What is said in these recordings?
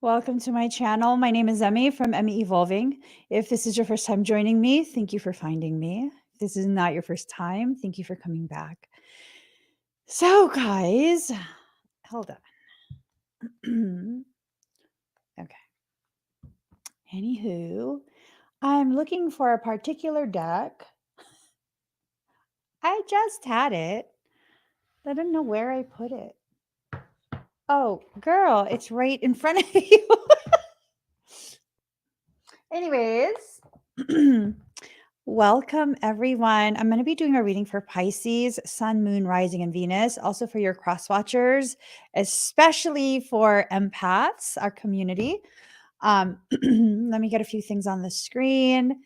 Welcome to my channel. My name is Emmy from Emmy Evolving. If this is your first time joining me, thank you for finding me. If this is not your first time, thank you for coming back. So, guys, hold on. Okay. Anywho, I'm looking for a particular deck. I just had it. I don't know where I put it. Oh, girl, it's right in front of you. Anyways, welcome everyone. I'm going to be doing a reading for Pisces, Sun, Moon, Rising, and Venus. Also for your cross watchers, especially for empaths, our community. Let me get a few things on the screen.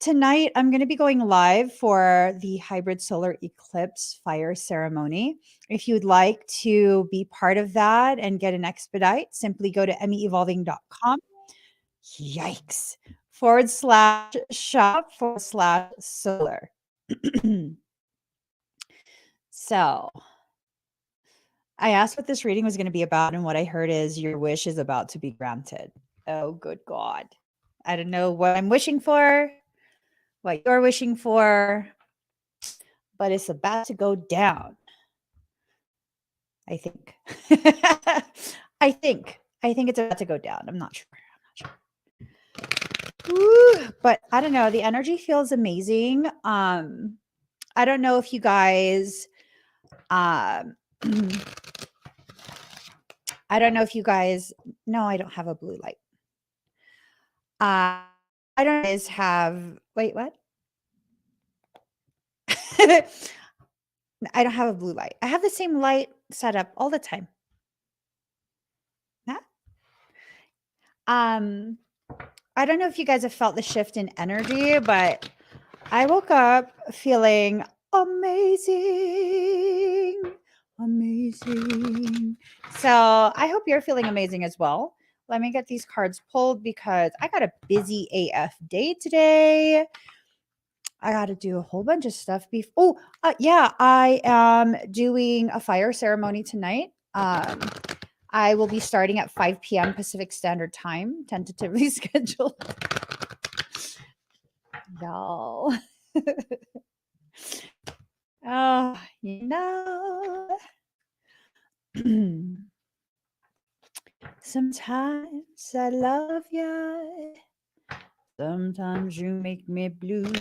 Tonight, I'm going to be going live for the hybrid solar eclipse fire ceremony. If you'd like to be part of that and get an expedite, simply go to emmyevolving.com. Yikes. /shop/solar. So I asked what this reading was going to be about, and what I heard is your wish is about to be granted. Oh, good God. I don't know what I'm wishing for, what you're wishing for, but it's about to go down. I think. I think it's about to go down. I'm not sure. Woo, but I don't know. The energy feels amazing. I don't know if you guys, I don't know if you guys, no, I don't have a blue light. I don't guys have, wait, what? I don't have a blue light. I have the same light set up all the time. Huh? I don't know if you guys have felt the shift in energy, but I woke up feeling amazing. Amazing. So I hope you're feeling amazing as well. Let me get these cards pulled because I got a busy AF day today. I got to do a whole bunch of stuff. Yeah, I am doing a fire ceremony tonight. I will be starting at 5 p.m. Pacific Standard Time, tentatively scheduled. Y'all. Oh, you know. Sometimes I love you. Sometimes you make me blue.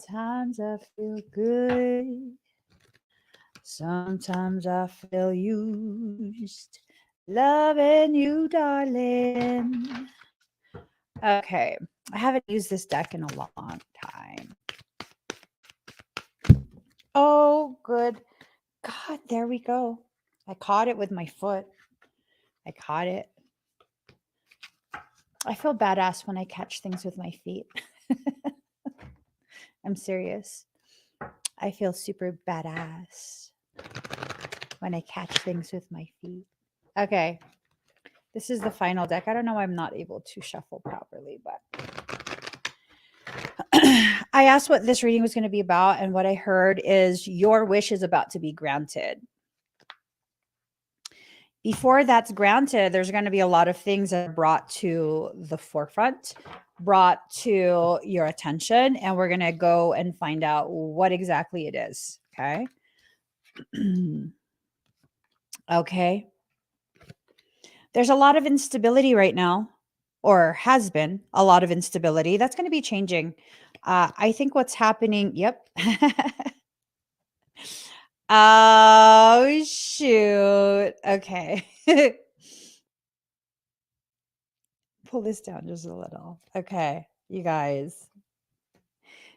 Times I feel good. Sometimes I feel used. Loving you, darling. Okay. I haven't used this deck in a long time. Oh, good. God, there we go. I caught it with my foot. I caught it. I feel badass when I catch things with my feet. I'm serious. I feel super badass when I catch things with my feet. Okay. This is the final deck. I don't know why I'm not able to shuffle properly, but I asked what this reading was going to be about, and what I heard is your wish is about to be granted. Before that's granted, there's going to be a lot of things that are brought to the forefront, brought to your attention, and we're going to go and find out what exactly it is. Okay. Okay. There's a lot of instability right now, or has been a lot of instability. That's going to be changing. I think what's happening. Yep. Oh, shoot. Okay. Pull this down just a little. Okay, you guys.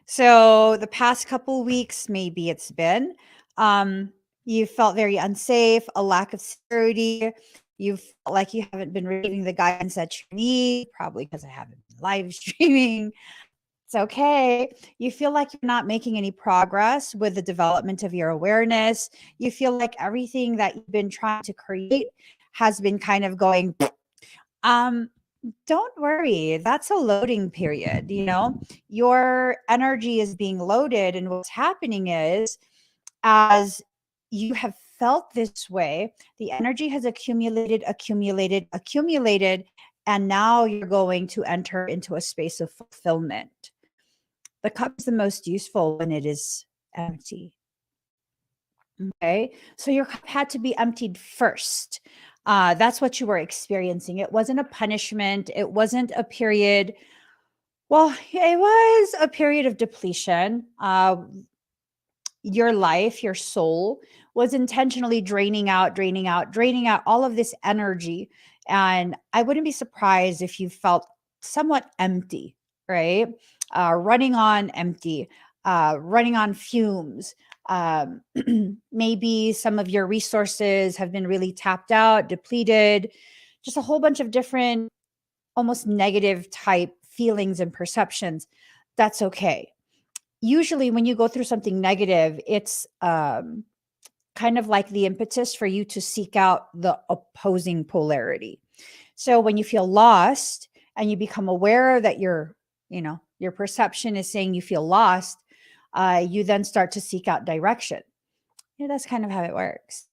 So the past couple weeks, maybe it's been, you felt very unsafe, a lack of security. You felt like you haven't been receiving the guidance that you need, probably because I haven't been live streaming. It's okay. You feel like you're not making any progress with the development of your awareness. You feel like everything that you've been trying to create has been kind of going, don't worry. That's a loading period. You know, your energy is being loaded. And what's happening is, as you have felt this way. The energy has accumulated, and now you're going to enter into a space of fulfillment. The cup is the most useful when it is empty. Okay, so your cup had to be emptied first. That's what you were experiencing. It wasn't a punishment. It wasn't a period. Well, it was a period of depletion. Your life, your soul was intentionally draining out all of this energy. And I wouldn't be surprised if you felt somewhat empty, right? Running on empty, running on fumes. Maybe some of your resources have been really tapped out, depleted, just a whole bunch of different, almost negative type feelings and perceptions. That's okay. Usually when you go through something negative, it's kind of like the impetus for you to seek out the opposing polarity. So when you feel lost and you become aware that your perception is saying you feel lost, you then start to seek out direction. That's kind of how it works.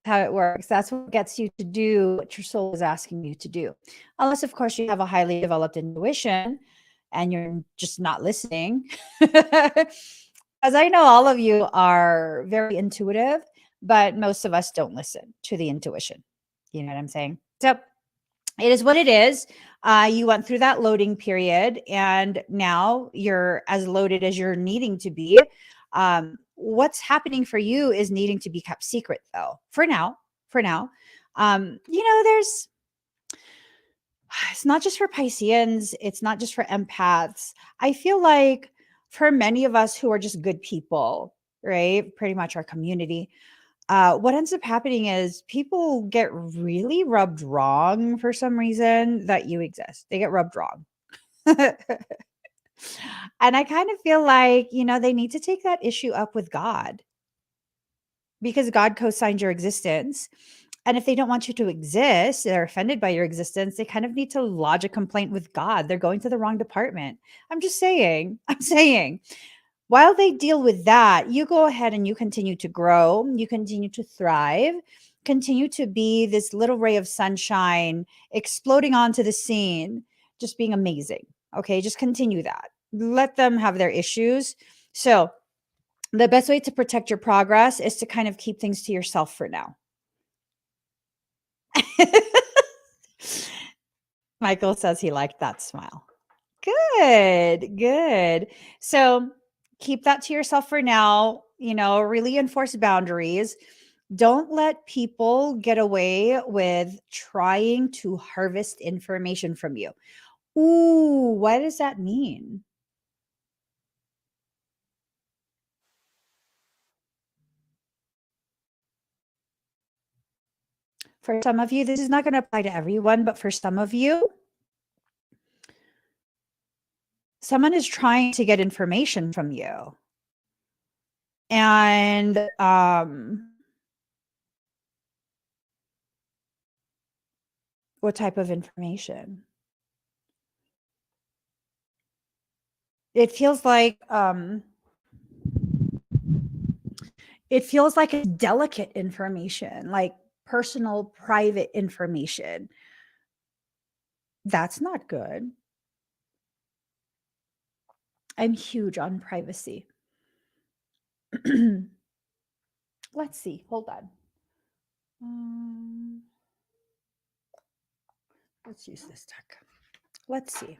That's what gets you to do what your soul is asking you to do. Unless, of course, you have a highly developed intuition and you're just not listening. As I know all of you are very intuitive, but most of us don't listen to the intuition. You know what I'm saying? So it is what it is. You went through that loading period and now you're as loaded as you're needing to be. What's happening for you is needing to be kept secret though, for now. There's, it's not just for Pisceans. It's not just for empaths. I feel like for many of us who are just good people, right? Pretty much our community. What ends up happening is people get really rubbed wrong for some reason that you exist. They get rubbed wrong. And I kind of feel like, they need to take that issue up with God because God co-signed your existence. And if they don't want you to exist, they're offended by your existence, they kind of need to lodge a complaint with God. They're going to the wrong department. I'm saying, while they deal with that, you go ahead and you continue to grow, you continue to thrive, continue to be this little ray of sunshine exploding onto the scene, just being amazing. Okay, just continue that. Let them have their issues. So the best way to protect your progress is to kind of keep things to yourself for now. Michael says he liked that smile. Good. So keep that to yourself for now. Really enforce boundaries. Don't let people get away with trying to harvest information from you. Ooh, what does that mean? For some of you, this is not going to apply to everyone, but for some of you, someone is trying to get information from you. And what type of information? It feels like it's delicate information, like personal, private information. That's not good. I'm huge on privacy. Let's see. Hold on. Let's use this deck. Let's see.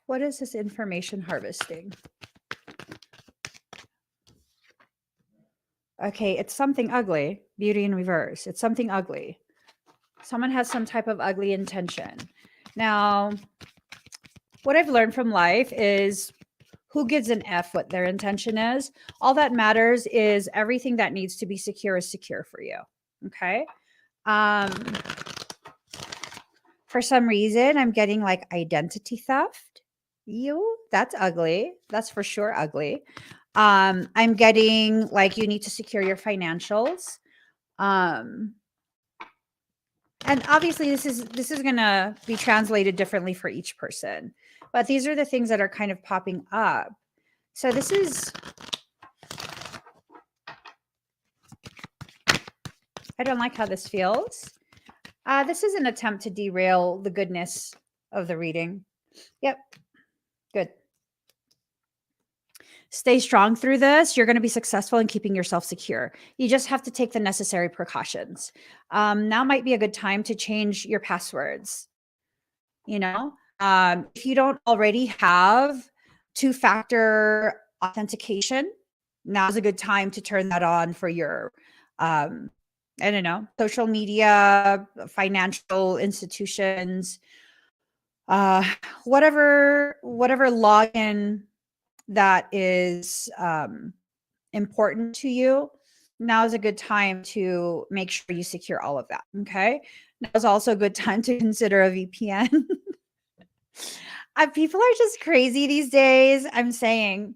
What is this information harvesting? Okay, it's something ugly. Beauty in reverse. It's something ugly. Someone has some type of ugly intention. Now, what I've learned from life is who gives an F what their intention is. All that matters is everything that needs to be secure is secure for you. Okay. For some reason, I'm getting like identity theft. That's ugly. That's for sure ugly. I'm getting like you need to secure your financials. And obviously this is going to be translated differently for each person. But these are the things that are kind of popping up. So this is I don't like how this feels. This is an attempt to derail the goodness of the reading. Yep. Good. Stay strong through this. You're going to be successful in keeping yourself secure. You just have to take the necessary precautions. Now might be a good time to change your passwords. You know, if you don't already have two-factor authentication, now's a good time to turn that on for your, I don't know, social media, financial institutions, whatever login that is important to you. Now is a good time to make sure you secure all of that. Okay. Now is also a good time to consider a VPN. People are just crazy these days. I'm saying,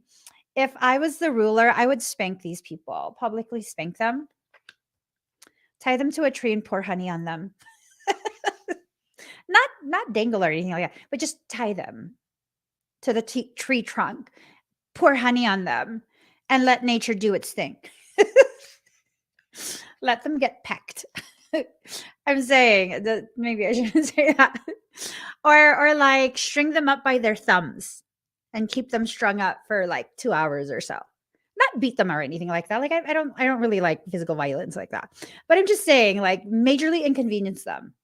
if I was the ruler, I would spank these people, publicly spank them, tie them to a tree and pour honey on them. Not dangle or anything like that, but just tie them to the tree trunk, pour honey on them, and let nature do its thing. Let them get pecked. I'm saying that maybe I shouldn't say that. Or like string them up by their thumbs and keep them strung up for like 2 hours or so. Not beat them or anything like that. Like I don't really like physical violence like that. But I'm just saying, like, majorly inconvenience them.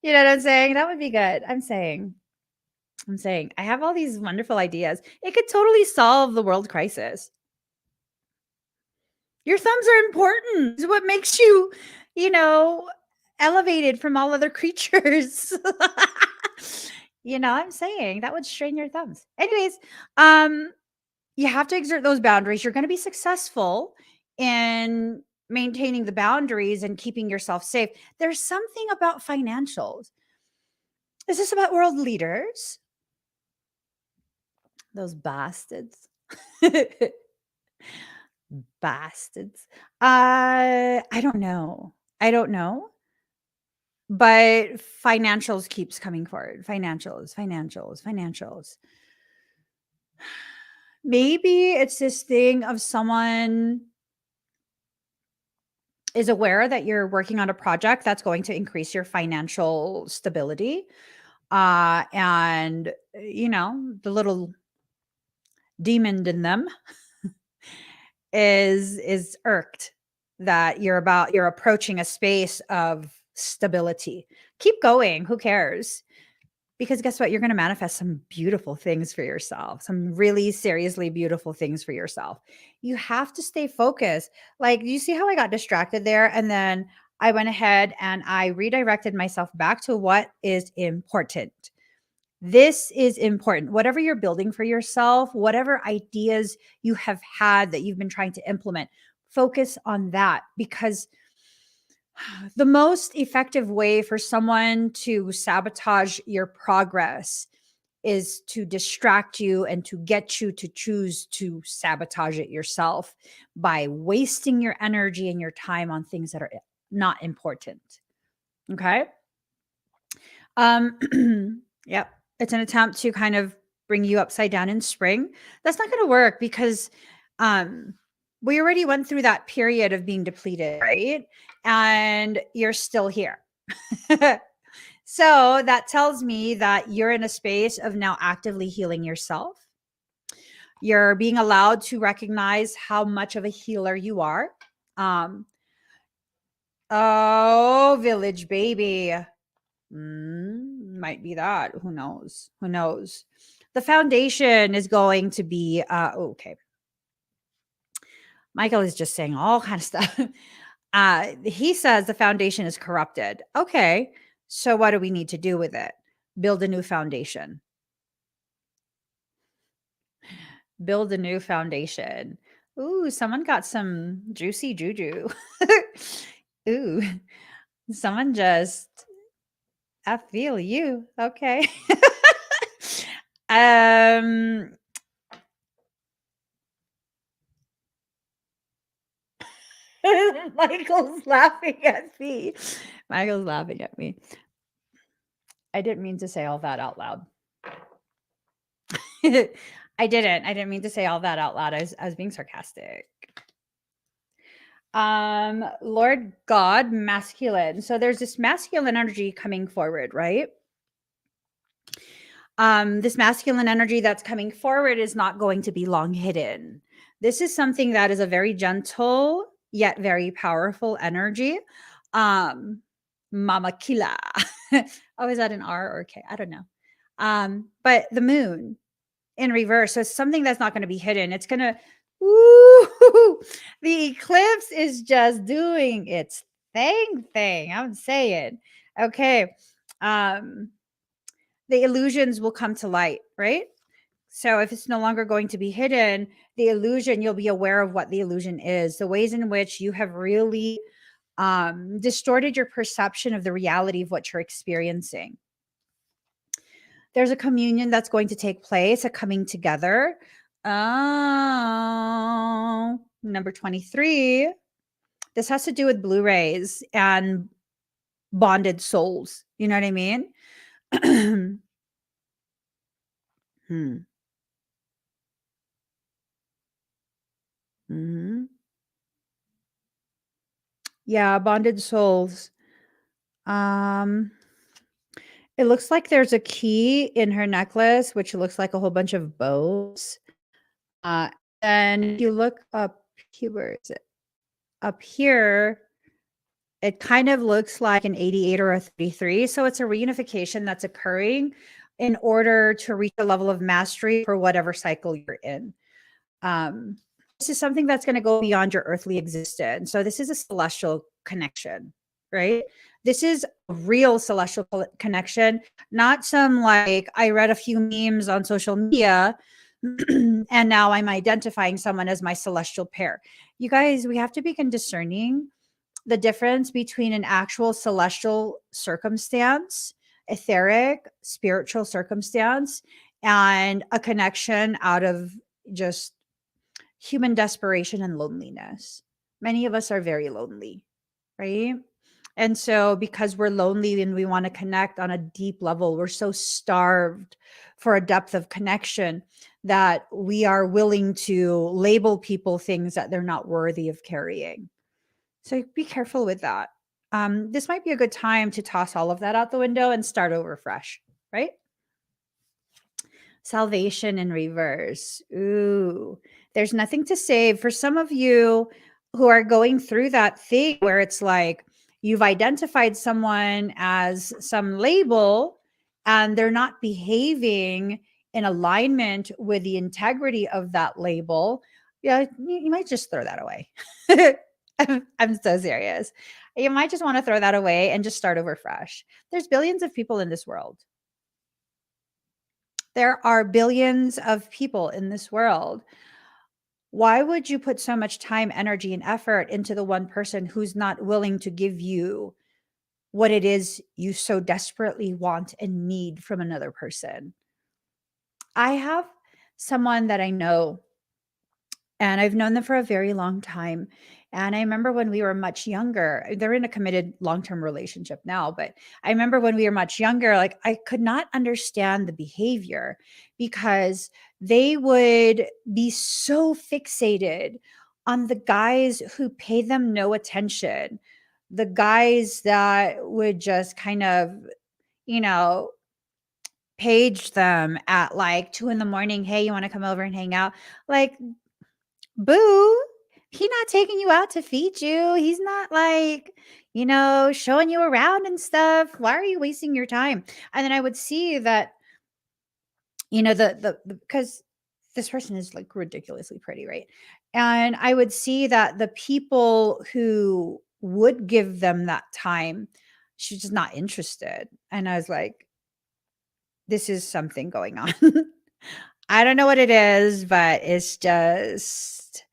You know what I'm saying? That would be good. I'm saying I have all these wonderful ideas. It could totally solve the world crisis. Your thumbs are important. It's what makes you, elevated from all other creatures. I'm saying that would strain your thumbs. Anyways, you have to exert those boundaries. You're going to be successful in maintaining the boundaries and keeping yourself safe. There's something about financials. Is this about world leaders? Those bastards. Bastards. I don't know. But financials keeps coming forward. Financials. Maybe it's this thing of someone is aware that you're working on a project that's going to increase your financial stability. And the little demon in them is irked that you're approaching a space of stability. Keep going. Who cares? Because guess what? You're going to manifest some beautiful things for yourself, some really seriously beautiful things for yourself. You have to stay focused. Like, you see how I got distracted there? And then I went ahead and I redirected myself back to what is important. This is important. Whatever you're building for yourself, whatever ideas you have had that you've been trying to implement, focus on that, because the most effective way for someone to sabotage your progress is to distract you and to get you to choose to sabotage it yourself by wasting your energy and your time on things that are not important. Okay. Yep. It's an attempt to kind of bring you upside down in spring. That's not going to work because we already went through that period of being depleted, right? And you're still here. So that tells me that you're in a space of now actively healing yourself. You're being allowed to recognize how much of a healer you are. Oh, village baby. Might be that. Who knows? The foundation is going to be okay. Michael is just saying all kind of stuff. He says the foundation is corrupted. Okay. So what do we need to do with it? Build a new foundation. Build a new foundation. Ooh, someone got some juicy juju. Ooh, someone just, I feel you. Okay. Michael's laughing at me. I didn't mean to say all that out loud. I didn't mean to say all that out loud. I was being sarcastic. Lord God, masculine. So there's this masculine energy coming forward, right? This masculine energy that's coming forward is not going to be long hidden. This is something that is a very gentle yet very powerful energy. Mama Kila. Oh, is that an R or K? I don't know. But the moon in reverse. So it's something that's not going to be hidden. It's going to, woo, the eclipse is just doing its thing. I'm saying, okay. The illusions will come to light, right? So if it's no longer going to be hidden, the illusion, you'll be aware of what the illusion is, the ways in which you have really distorted your perception of the reality of what you're experiencing. There's a communion that's going to take place, a coming together. Oh, number 23. This has to do with Blu-rays and bonded souls. You know what I mean? Hmm. Yeah, bonded souls. Um, it looks like there's a key in her necklace, which looks like a whole bunch of bows. Uh, and if you look up here, where is it? Up here, it kind of looks like an 88 or a 33. So it's a reunification that's occurring in order to reach a level of mastery for whatever cycle you're in. Um, this is something that's going to go beyond your earthly existence. So this is a celestial connection, right? This is a real celestial connection, not some like I read a few memes on social media and now I'm identifying someone as my celestial pair. You guys, we have to begin discerning the difference between an actual celestial circumstance, etheric, spiritual circumstance, and a connection out of just human desperation and loneliness. Many of us are very lonely, right? And so, because we're lonely and we want to connect on a deep level, we're so starved for a depth of connection that we are willing to label people things that they're not worthy of carrying. So, be careful with that. This might be a good time to toss all of that out the window and start over fresh, right? Salvation in reverse. Ooh, there's nothing to save. For some of you who are going through that thing where it's like you've identified someone as some label and they're not behaving in alignment with the integrity of that label, yeah, you might just throw that away. I'm so serious. You might just want to throw that away and just start over fresh. There's billions of people in this world. There are billions of people in this world. Why would you put so much time, energy, and effort into the one person who's not willing to give you what it is you so desperately want and need from another person? I have someone that I know, and I've known them for a very long time. And I remember when we were much younger, they're in a committed long-term relationship now, but I remember when we were much younger, like I could not understand the behavior because they would be so fixated on the guys who pay them no attention, the guys that would just kind of, you know, page them at like 2 in the morning. Hey, you want to come over and hang out? Like, boo, he not taking you out to feed you. He's not like, showing you around and stuff. Why are you wasting your time? And then I would see that, the because this person is like ridiculously pretty, right? And I would see that the people who would give them that time, she's just not interested. And I was like, this is something going on. I don't know what it is, but it's just,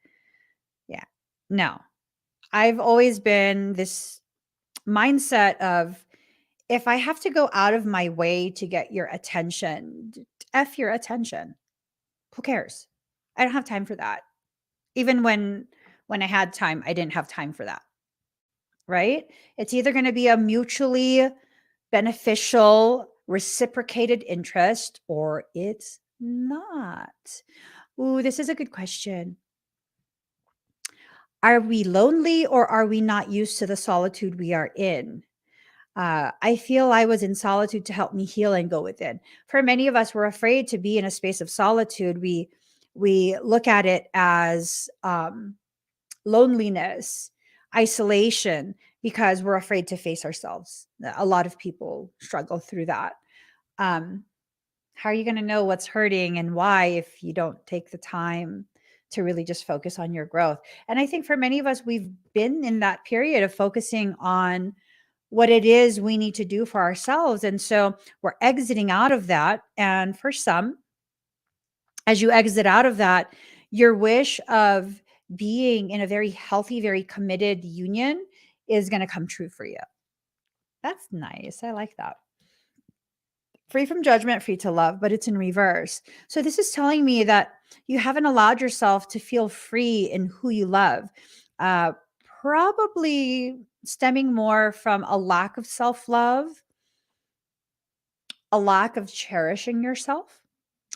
yeah, no. I've always been this mindset of if I have to go out of my way to get your attention, F your attention. Who cares? I don't have time for that. Even when I had time, I didn't have time for that. Right? It's either going to be a mutually beneficial, reciprocated interest or it's not. Ooh, this is a good question. Are we lonely or are we not used to the solitude we are in? I feel I was in solitude to help me heal and go within. For many of us, we're afraid to be in a space of solitude. We look at it as loneliness, isolation, because we're afraid to face ourselves. A lot of people struggle through that. Um, how are you going to know what's hurting and why if you don't take the time to really just focus on your growth? And I think for many of us, we've been in that period of focusing on what it is we need to do for ourselves. And so we're exiting out of that. And for some, as you exit out of that, your wish of being in a very healthy, very committed union is going to come true for you. That's nice. I like that. Free from judgment, free to love, but it's in reverse. So this is telling me that you haven't allowed yourself to feel free in who you love. Uh, Probably stemming more from a lack of self love, a lack of cherishing yourself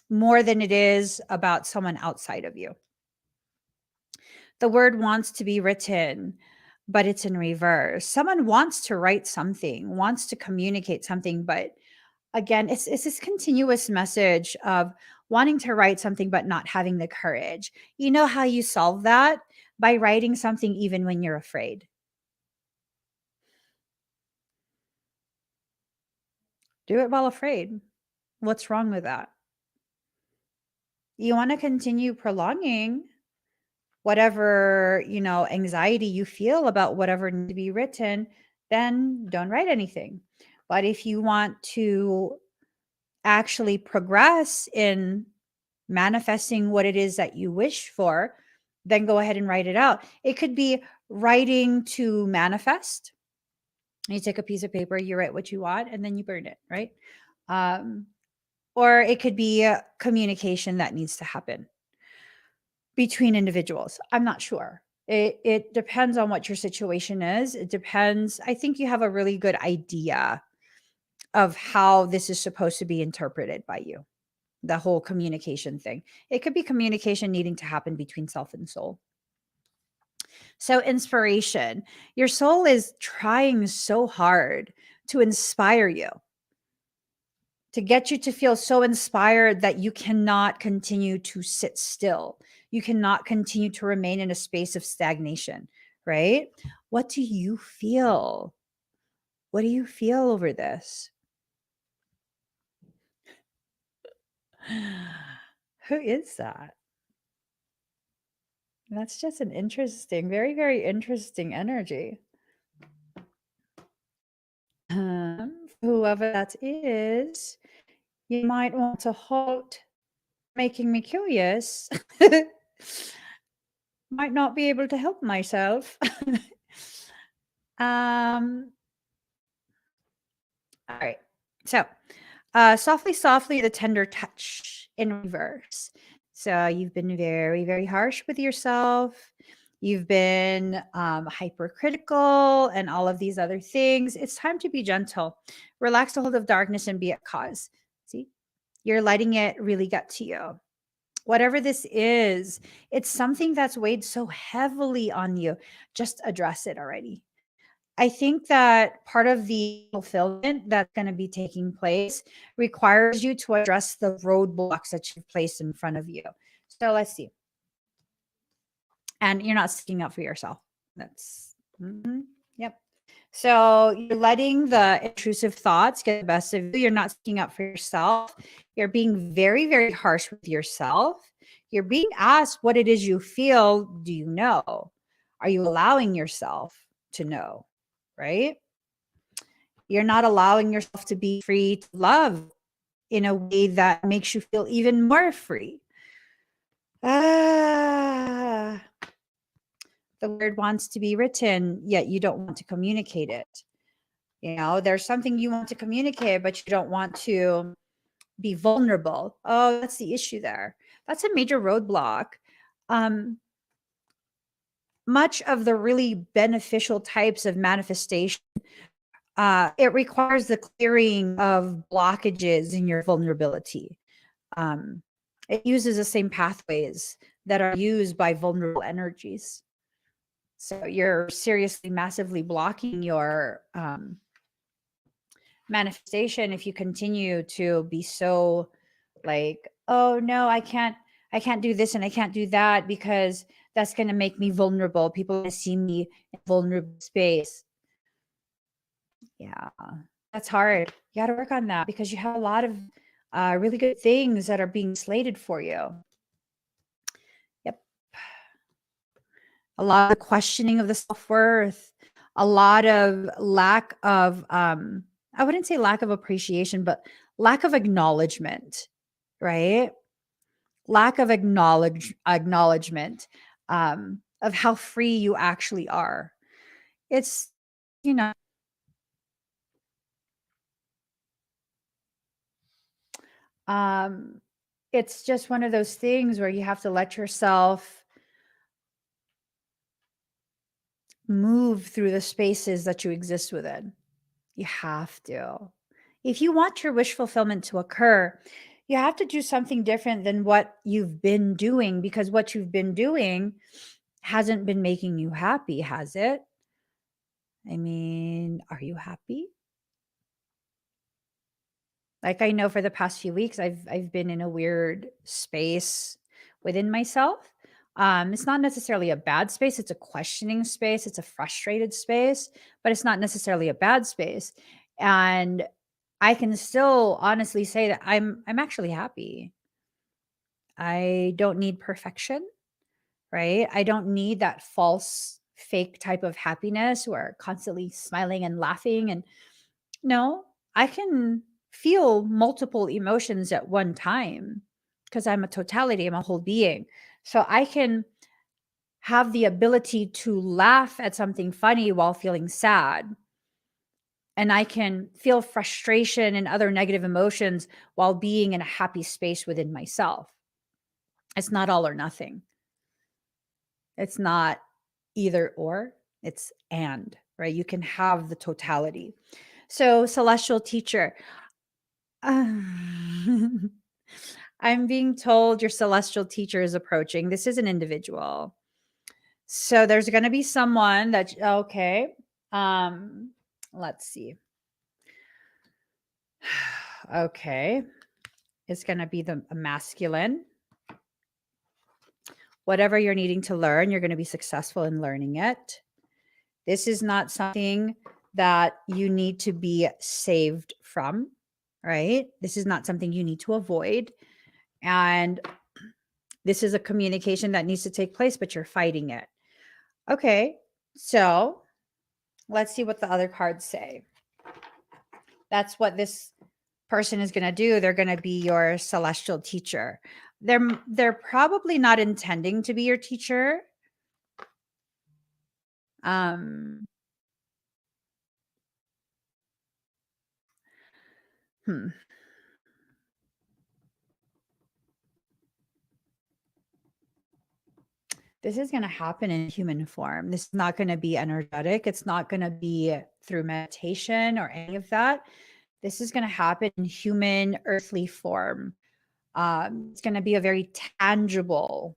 more than it is about someone outside of you. The word wants to be written, but it's in reverse. Someone wants to write something, wants to communicate something, but again, it's this continuous message of wanting to write something but not having the courage. You know how you solve that? By writing something even when you're afraid. Do it while afraid. What's wrong with that? You want to continue prolonging whatever, anxiety you feel about whatever needs to be written, then don't write anything. But if you want to actually progress in manifesting what it is that you wish for, then go ahead and write it out. It could be writing to manifest. You take a piece of paper, you write what you want, and then you burn it, right? Um, or it could be a communication that needs to happen between individuals. I'm not sure. It depends on what your situation is. It depends. I think you have a really good idea of how this is supposed to be interpreted by you. The whole communication thing. It could be communication needing to happen between self and soul. So, inspiration. Your soul is trying so hard to inspire you, to get you to feel so inspired that you cannot continue to sit still. You cannot continue to remain in a space of stagnation, right? What do you feel? What do you feel over this? Who is that? That's just an interesting, very, very interesting energy. Whoever that is, you might want to halt making me curious. Might not be able to help myself. um, all right. So, softly, softly, the tender touch in reverse. So, you've been very, very harsh with yourself. You've been hypercritical and all of these other things. It's time to be gentle. Relax the hold of darkness and be at cause. See, you're letting it really get to you. Whatever this is, it's something that's weighed so heavily on you. Just address it already. I think that part of the fulfillment that's going to be taking place requires you to address the roadblocks that you've placed in front of you. So let's see. And you're not sticking up for yourself. That's, yep. So you're letting the intrusive thoughts get the best of you. You're not sticking up for yourself. You're being very, very harsh with yourself. You're being asked what it is you feel. Do you know? Are you allowing yourself to know? Right? You're not allowing yourself to be free to love in a way that makes you feel even more free. Ah, the word wants to be written, yet you don't want to communicate it. There's something you want to communicate, but you don't want to be vulnerable. Oh, that's the issue there. That's a major roadblock. Much of the really beneficial types of manifestation, it requires the clearing of blockages in your vulnerability. It uses the same pathways that are used by vulnerable energies. So you're seriously, massively blocking your manifestation if you continue to be so like, oh no, I can't do this and I can't do that because that's going to make me vulnerable. People are going to see me in vulnerable space. Yeah, that's hard. You got to work on that because you have a lot of really good things that are being slated for you. Yep. A lot of questioning of the self-worth, a lot of lack of I wouldn't say lack of appreciation, but lack of acknowledgement, right? Lack of acknowledgement of how free you actually are. It's, you know, um, it's just one of those things where you have to let yourself move through the spaces that you exist within. You have to. If you want your wish fulfillment to occur, you have to do something different than what you've been doing because what you've been doing hasn't been making you happy, has it? I mean, are you happy? Like I know for the past few weeks I've been in a weird space within myself. It's not necessarily a bad space, it's a questioning space, it's a frustrated space, but it's not necessarily a bad space. And I can still honestly say that I'm actually happy. I don't need perfection, right? I don't need that false fake type of happiness where constantly smiling and laughing and no, I can feel multiple emotions at one time because I'm a totality, I'm a whole being. So I can have the ability to laugh at something funny while feeling sad. And I can feel frustration and other negative emotions while being in a happy space within myself. It's not all or nothing. It's not either or, it's and, right? You can have the totality. So, celestial teacher, I'm being told your celestial teacher is approaching. This is an individual. So there's going to be someone that okay. Um let's see. Okay. It's going to be the masculine. Whatever you're needing to learn, you're going to be successful in learning it. This is not something that you need to be saved from, right? This is not something you need to avoid. And this is a communication that needs to take place, but you're fighting it. Okay. So let's see what the other cards say. That's what this person is going to do. They're going to be your celestial teacher. They're probably not intending to be your teacher. Um, hmm. This is going to happen in human form. This is not going to be energetic. It's not going to be through meditation or any of that. This is going to happen in human earthly form. It's going to be a very tangible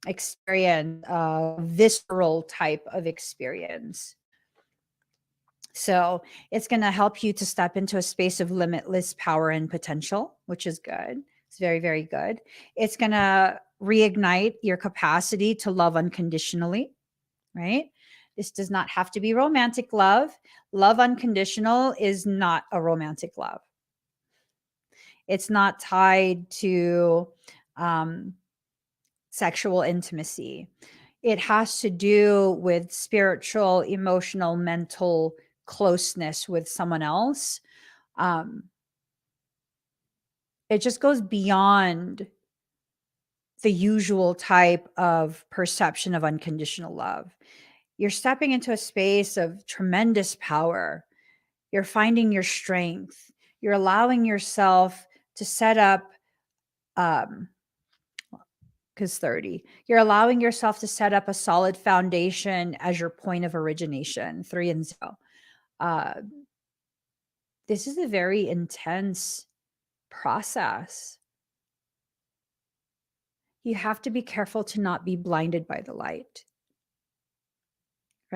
experience, visceral type of experience. So it's going to help you to step into a space of limitless power and potential, which is good. It's very, very good. It's going to reignite your capacity to love unconditionally, right? This does not have to be romantic love. Love unconditional is not a romantic love. It's not tied to sexual intimacy. It has to do with spiritual, emotional, mental closeness with someone else. Um, it just goes beyond the usual type of perception of unconditional love. You're stepping into a space of tremendous power. You're finding your strength. You're allowing yourself to set up, because 30, you're allowing yourself to set up a solid foundation as your point of origination, 3 and 0. Uh, this is a very intense process. You have to be careful to not be blinded by the light.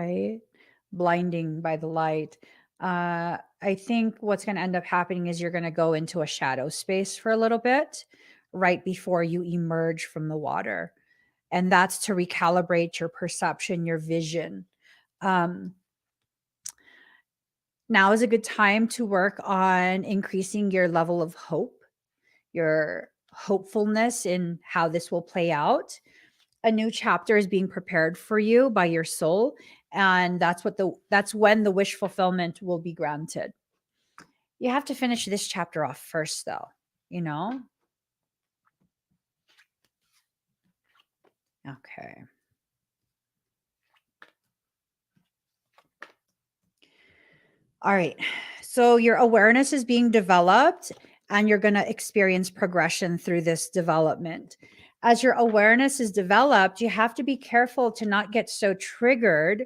right? Blinding by the light. I think what's going to end up happening is you're going to go into a shadow space for a little bit right before you emerge from the water. And that's to recalibrate your perception, your vision. Um, Now is a good time to work on increasing your level of hope, your hopefulness in how this will play out. A new chapter is being prepared for you by your soul, and that's when the wish fulfillment will be granted. You have to finish this chapter off first, though, you know? Okay. All right. So your awareness is being developed and you're going to experience progression through this development. As your awareness is developed, you have to be careful to not get so triggered.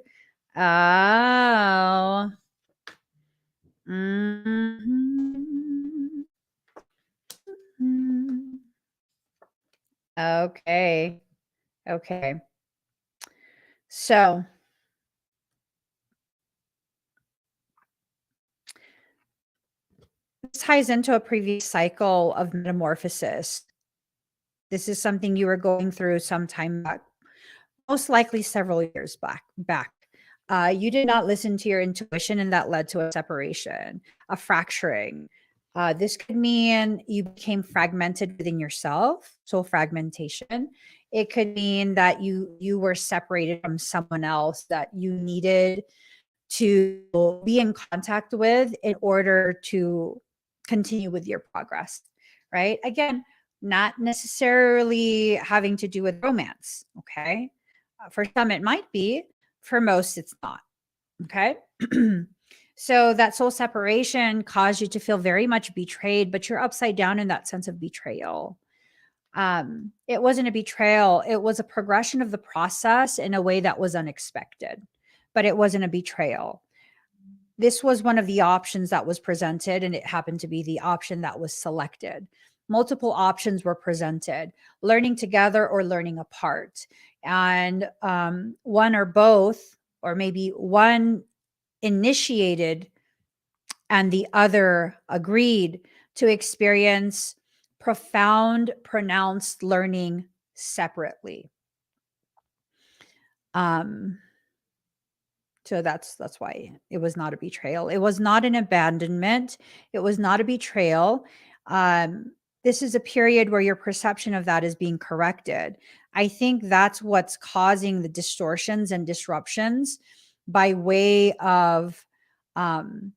Oh. Mhm. Okay. Okay. So this ties into a previous cycle of metamorphosis. This is something you were going through some time back, most likely several years back. You did not listen to your intuition, and that led to a separation, a fracturing. This could mean you became fragmented within yourself, soul fragmentation. It could mean that you were separated from someone else that you needed to be in contact with in order to continue with your progress, right? Again, not necessarily having to do with romance, okay? For some, it might be. For most, it's not, okay? So that soul separation caused you to feel very much betrayed, but you're upside down in that sense of betrayal. It wasn't a betrayal, it was a progression of the process in a way that was unexpected, but it wasn't a betrayal. This was one of the options that was presented, and it happened to be the option that was selected. Multiple options were presented: learning together or learning apart. And one or both, or maybe one initiated and the other agreed to experience profound, pronounced learning separately. Um, So that's why it was not a betrayal. It was not an abandonment. It was not a betrayal. Um, this is a period where your perception of that is being corrected. I think that's what's causing the distortions and disruptions by way of um,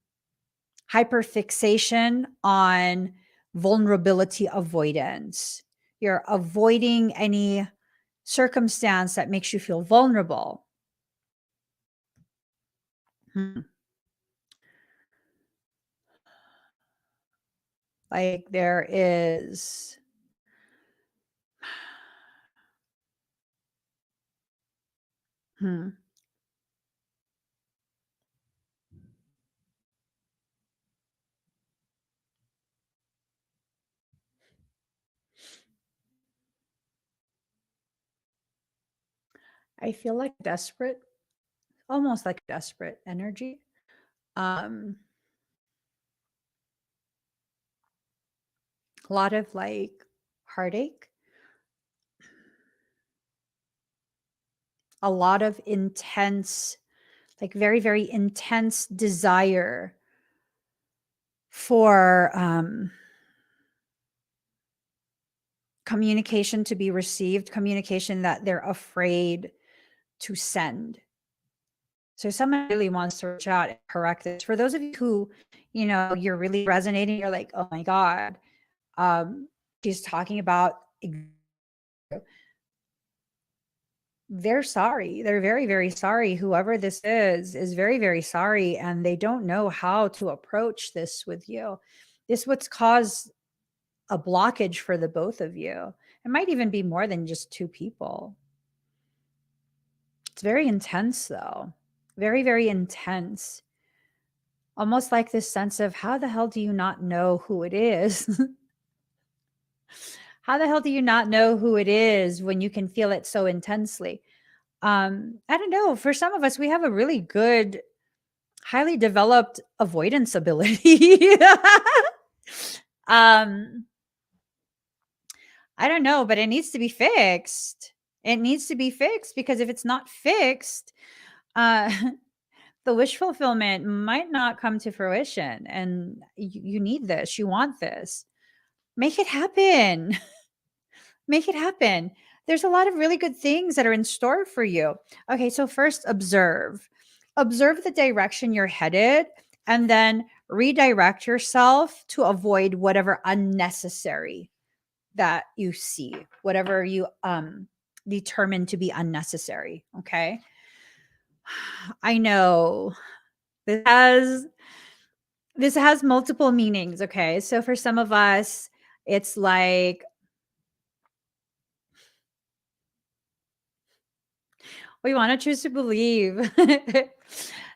hyperfixation on vulnerability avoidance. You're avoiding any circumstance that makes you feel vulnerable. Hmm. Like there is hmm, I feel like desperate, almost like desperate energy. Um, a lot of like heartache, a lot of intense, like very, very intense desire for communication to be received, communication that they're afraid to send. So someone really wants to reach out and correct this. For those of you who, you're really resonating, you're like, oh my God, she's talking about, they're sorry. They're very, very sorry. Whoever this is very, very sorry. And they don't know how to approach this with you. This what's caused a blockage for the both of you. It might even be more than just two people. It's very intense though. Very, very intense. Almost like this sense of how the hell do you not know who it is? How the hell do you not know who it is when you can feel it so intensely? I don't know. For some of us, we have a really good, highly developed avoidance ability. um, I don't know, but it needs to be fixed. It needs to be fixed because if it's not fixed, uh, the wish fulfillment might not come to fruition. And you need this. You want this. Make it happen. Make it happen. There's a lot of really good things that are in store for you. Okay, so first, observe. Observe the direction you're headed and then redirect yourself to avoid whatever unnecessary that you see, whatever you determine to be unnecessary. Okay. I know this has this has multiple meanings. Okay. So for some of us, it's like we want to choose to believe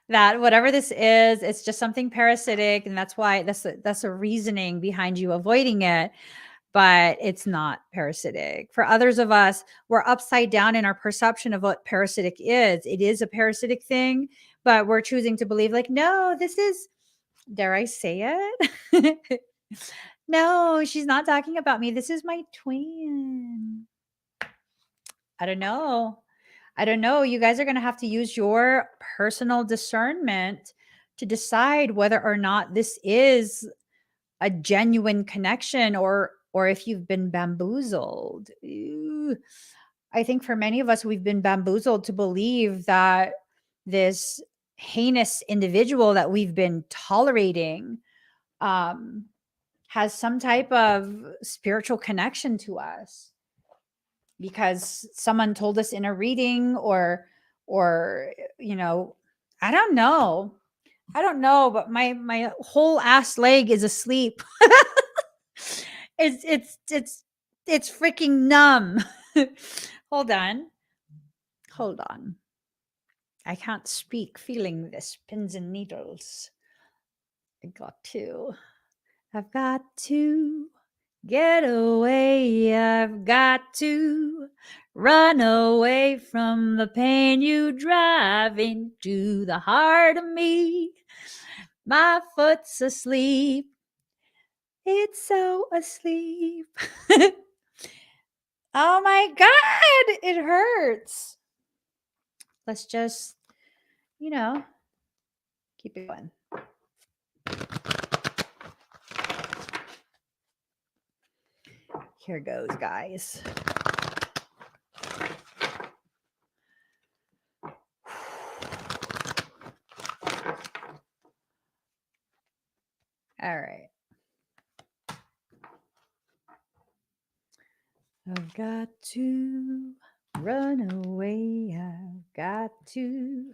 that whatever this is, it's just something parasitic, and that's why that's a reasoning behind you avoiding it. But it's not parasitic. For others of us, we're upside down in our perception of what parasitic is. It is a parasitic thing, but we're choosing to believe, like, no, this is, dare I say it? No, she's not talking about me. This is my twin. I don't know. I don't know. You guys are going to have to use your personal discernment to decide whether or not this is a genuine connection or if you've been bamboozled. Ooh. I think for many of us we've been bamboozled to believe that this heinous individual that we've been tolerating um, has some type of spiritual connection to us because someone told us in a reading or I don't know. I don't know, but my whole ass leg is asleep. It's freaking numb. Hold on. Hold on. I can't speak feeling this pins and needles. I've got to get away. I've got to run away from the pain you drive into the heart of me. My foot's asleep. It's so asleep. Oh my God, it hurts. Let's just, keep it going. Here goes, guys. All right. I've got to run away. I've got to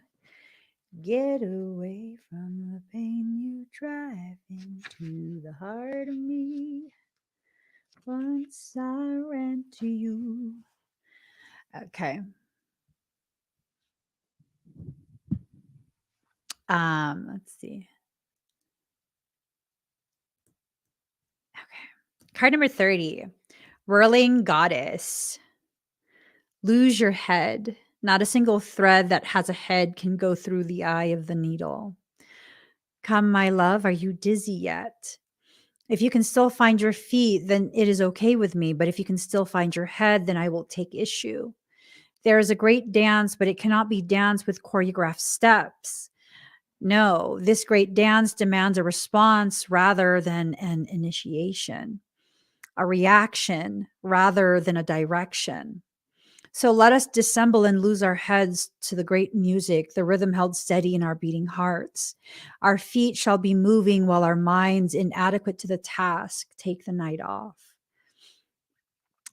get away from the pain you drive into the heart of me. Once I ran to you. Okay. Let's see. Okay. Card number 30. Whirling Goddess. Lose your head. Not a single thread that has a head can go through the eye of the needle. Come, my love, are you dizzy yet? If you can still find your feet, then it is okay with me. But if you can still find your head, then I will take issue. There is a great dance, but it cannot be danced with choreographed steps. No, this great dance demands a response rather than an initiation, a reaction rather than a direction. So let us dissemble and lose our heads to the great music, the rhythm held steady in our beating hearts. Our feet shall be moving while our minds, inadequate to the task, take the night off.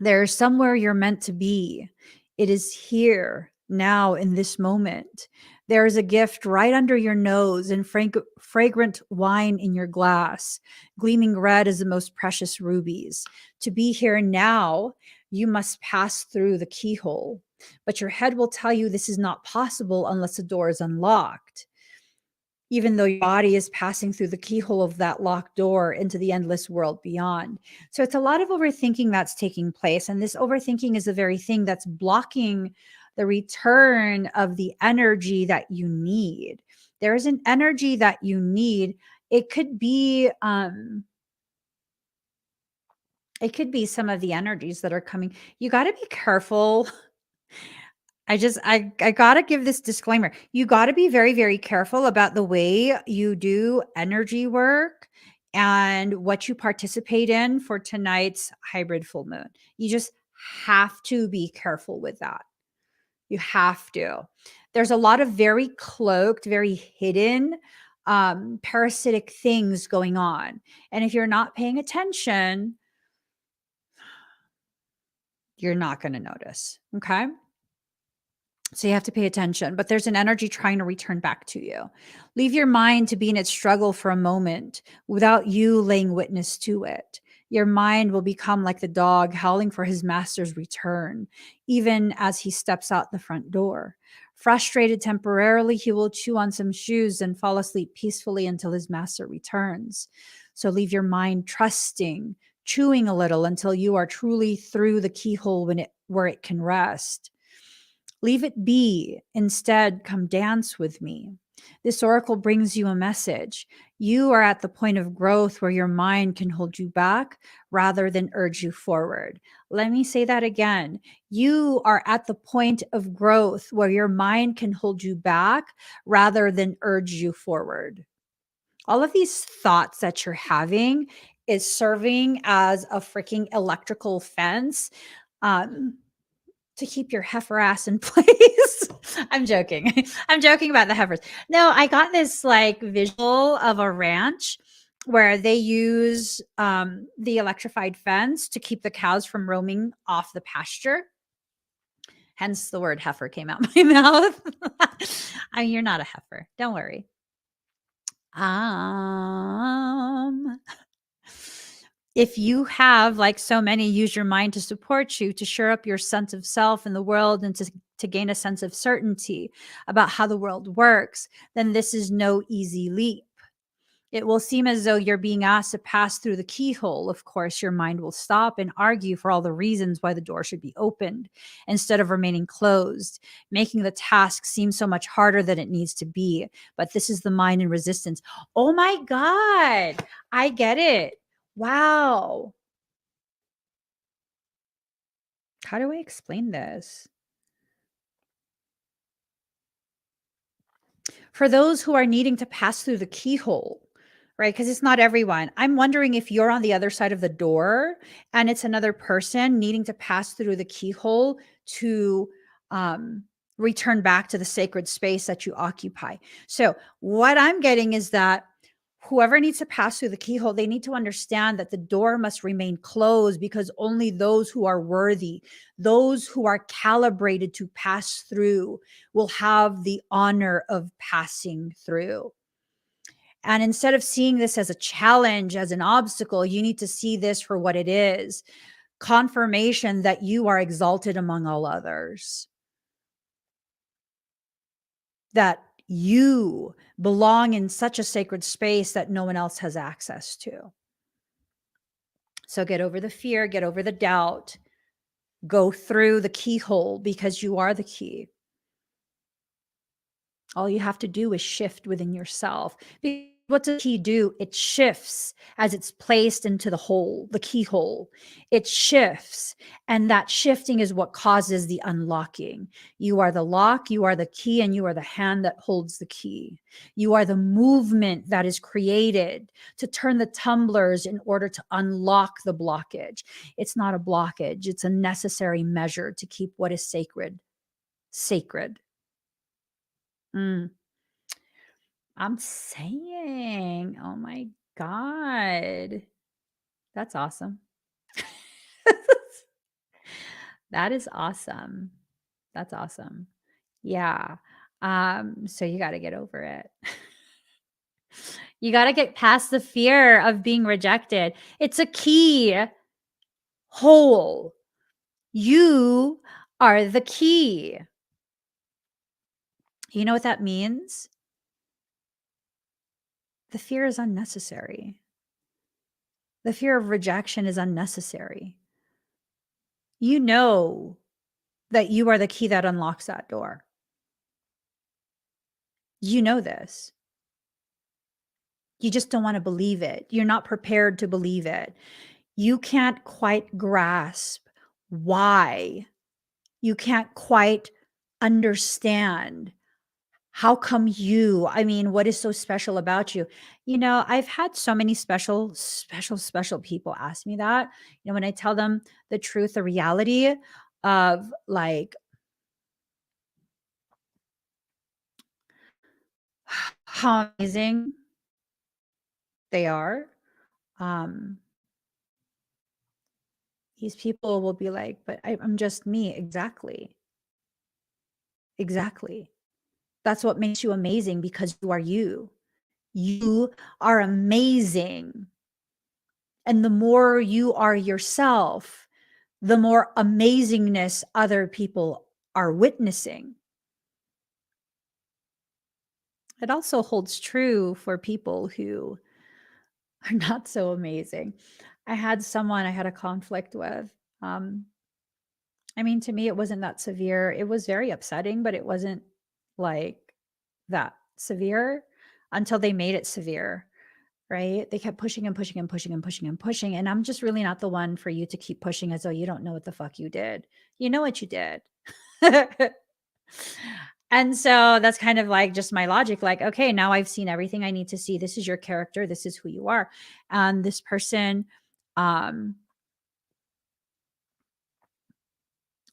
There is somewhere you're meant to be. It is here, now, in this moment. There is a gift right under your nose and fragrant wine in your glass, gleaming red as the most precious rubies. To be here now, you must pass through the keyhole. But your head will tell you this is not possible unless the door is unlocked, even though your body is passing through the keyhole of that locked door into the endless world beyond. So it's a lot of overthinking that's taking place. And this overthinking is the very thing that's blocking the return of the energy that you need. There's an energy that you need. It could be some of the energies that are coming. You got to be careful. I got to give this disclaimer. You got to be very, very careful about the way you do energy work and what you participate in for tonight's hybrid full moon. You just have to be careful with that. You have to. There's a lot of very cloaked, very hidden parasitic things going on. And if you're not paying attention, you're not going to notice. Okay. So you have to pay attention, but there's an energy trying to return back to you. Leave your mind to be in its struggle for a moment without you laying witness to it. Your mind will become like the dog howling for his master's return, even as he steps out the front door. Frustrated temporarily, he will chew on some shoes and fall asleep peacefully until his master returns. So leave your mind trusting, chewing a little until you are truly through the keyhole where it can rest. Leave it be. Instead, come dance with me. This oracle brings you a message. You are at the point of growth where your mind can hold you back rather than urge you forward. Let me say that again. You are at the point of growth where your mind can hold you back rather than urge you forward. All of these thoughts that you're having is serving as a freaking electrical fence. To keep your heifer ass in place. I'm joking. I'm joking about the heifers. No, I got this like visual of a ranch where they use the electrified fence to keep the cows from roaming off the pasture. Hence the word heifer came out my mouth. I mean, you're not a heifer. Don't worry. If you have, like so many, use your mind to support you, to shore up your sense of self in the world and to gain a sense of certainty about how the world works, then this is no easy leap. It will seem as though you're being asked to pass through the keyhole. Of course, your mind will stop and argue for all the reasons why the door should be opened instead of remaining closed, making the task seem so much harder than it needs to be. But this is the mind in resistance. Oh my God, I get it. Wow. How do I explain this? For those who are needing to pass through the keyhole, right? Because it's not everyone. I'm wondering if you're on the other side of the door and it's another person needing to pass through the keyhole to return back to the sacred space that you occupy. So, what I'm getting is that whoever needs to pass through the keyhole, they need to understand that the door must remain closed because only those who are worthy, those who are calibrated to pass through, will have the honor of passing through. And instead of seeing this as a challenge, as an obstacle, you need to see this for what it is: confirmation that you are exalted among all others, that you belong in such a sacred space that no one else has access to. So get over the fear, get over the doubt, go through the keyhole because you are the key. All you have to do is shift within yourself. What does key do? It shifts as it's placed into the hole, the keyhole. It shifts. And that shifting is what causes the unlocking. You are the lock, you are the key, and you are the hand that holds the key. You are the movement that is created to turn the tumblers in order to unlock the blockage. It's not a blockage, it's a necessary measure to keep what is sacred, sacred. I'm saying, oh my God. That's awesome. That is awesome. That's awesome. Yeah. So you got to get over it. You got to get past the fear of being rejected. It's a key hole. You are the key. You know what that means? The fear is unnecessary. The fear of rejection is unnecessary. You know that you are the key that unlocks that door. You know this. You just don't want to believe it. You're not prepared to believe it. You can't quite grasp why. You can't quite understand. How come you? I mean, what is so special about you? You know, I've had so many special people ask me that. You know, when I tell them the truth, the reality of like how amazing they are, um, these people will be like, but I'm just me. Exactly. Exactly. That's what makes you amazing because you are you. You are amazing. And the more you are yourself, the more amazingness other people are witnessing. It also holds true for people who are not so amazing. I had someone I had a conflict with. Um, I mean, to me, it wasn't that severe. It was very upsetting, but it wasn't like that severe until they made it severe, right? They kept pushing and pushing and pushing and pushing and pushing. And I'm just really not the one for you to keep pushing as though you don't know what the fuck you did. You know what you did. And so that's kind of like just my logic like, okay, now I've seen everything I need to see. This is your character. This is who you are. And this person um,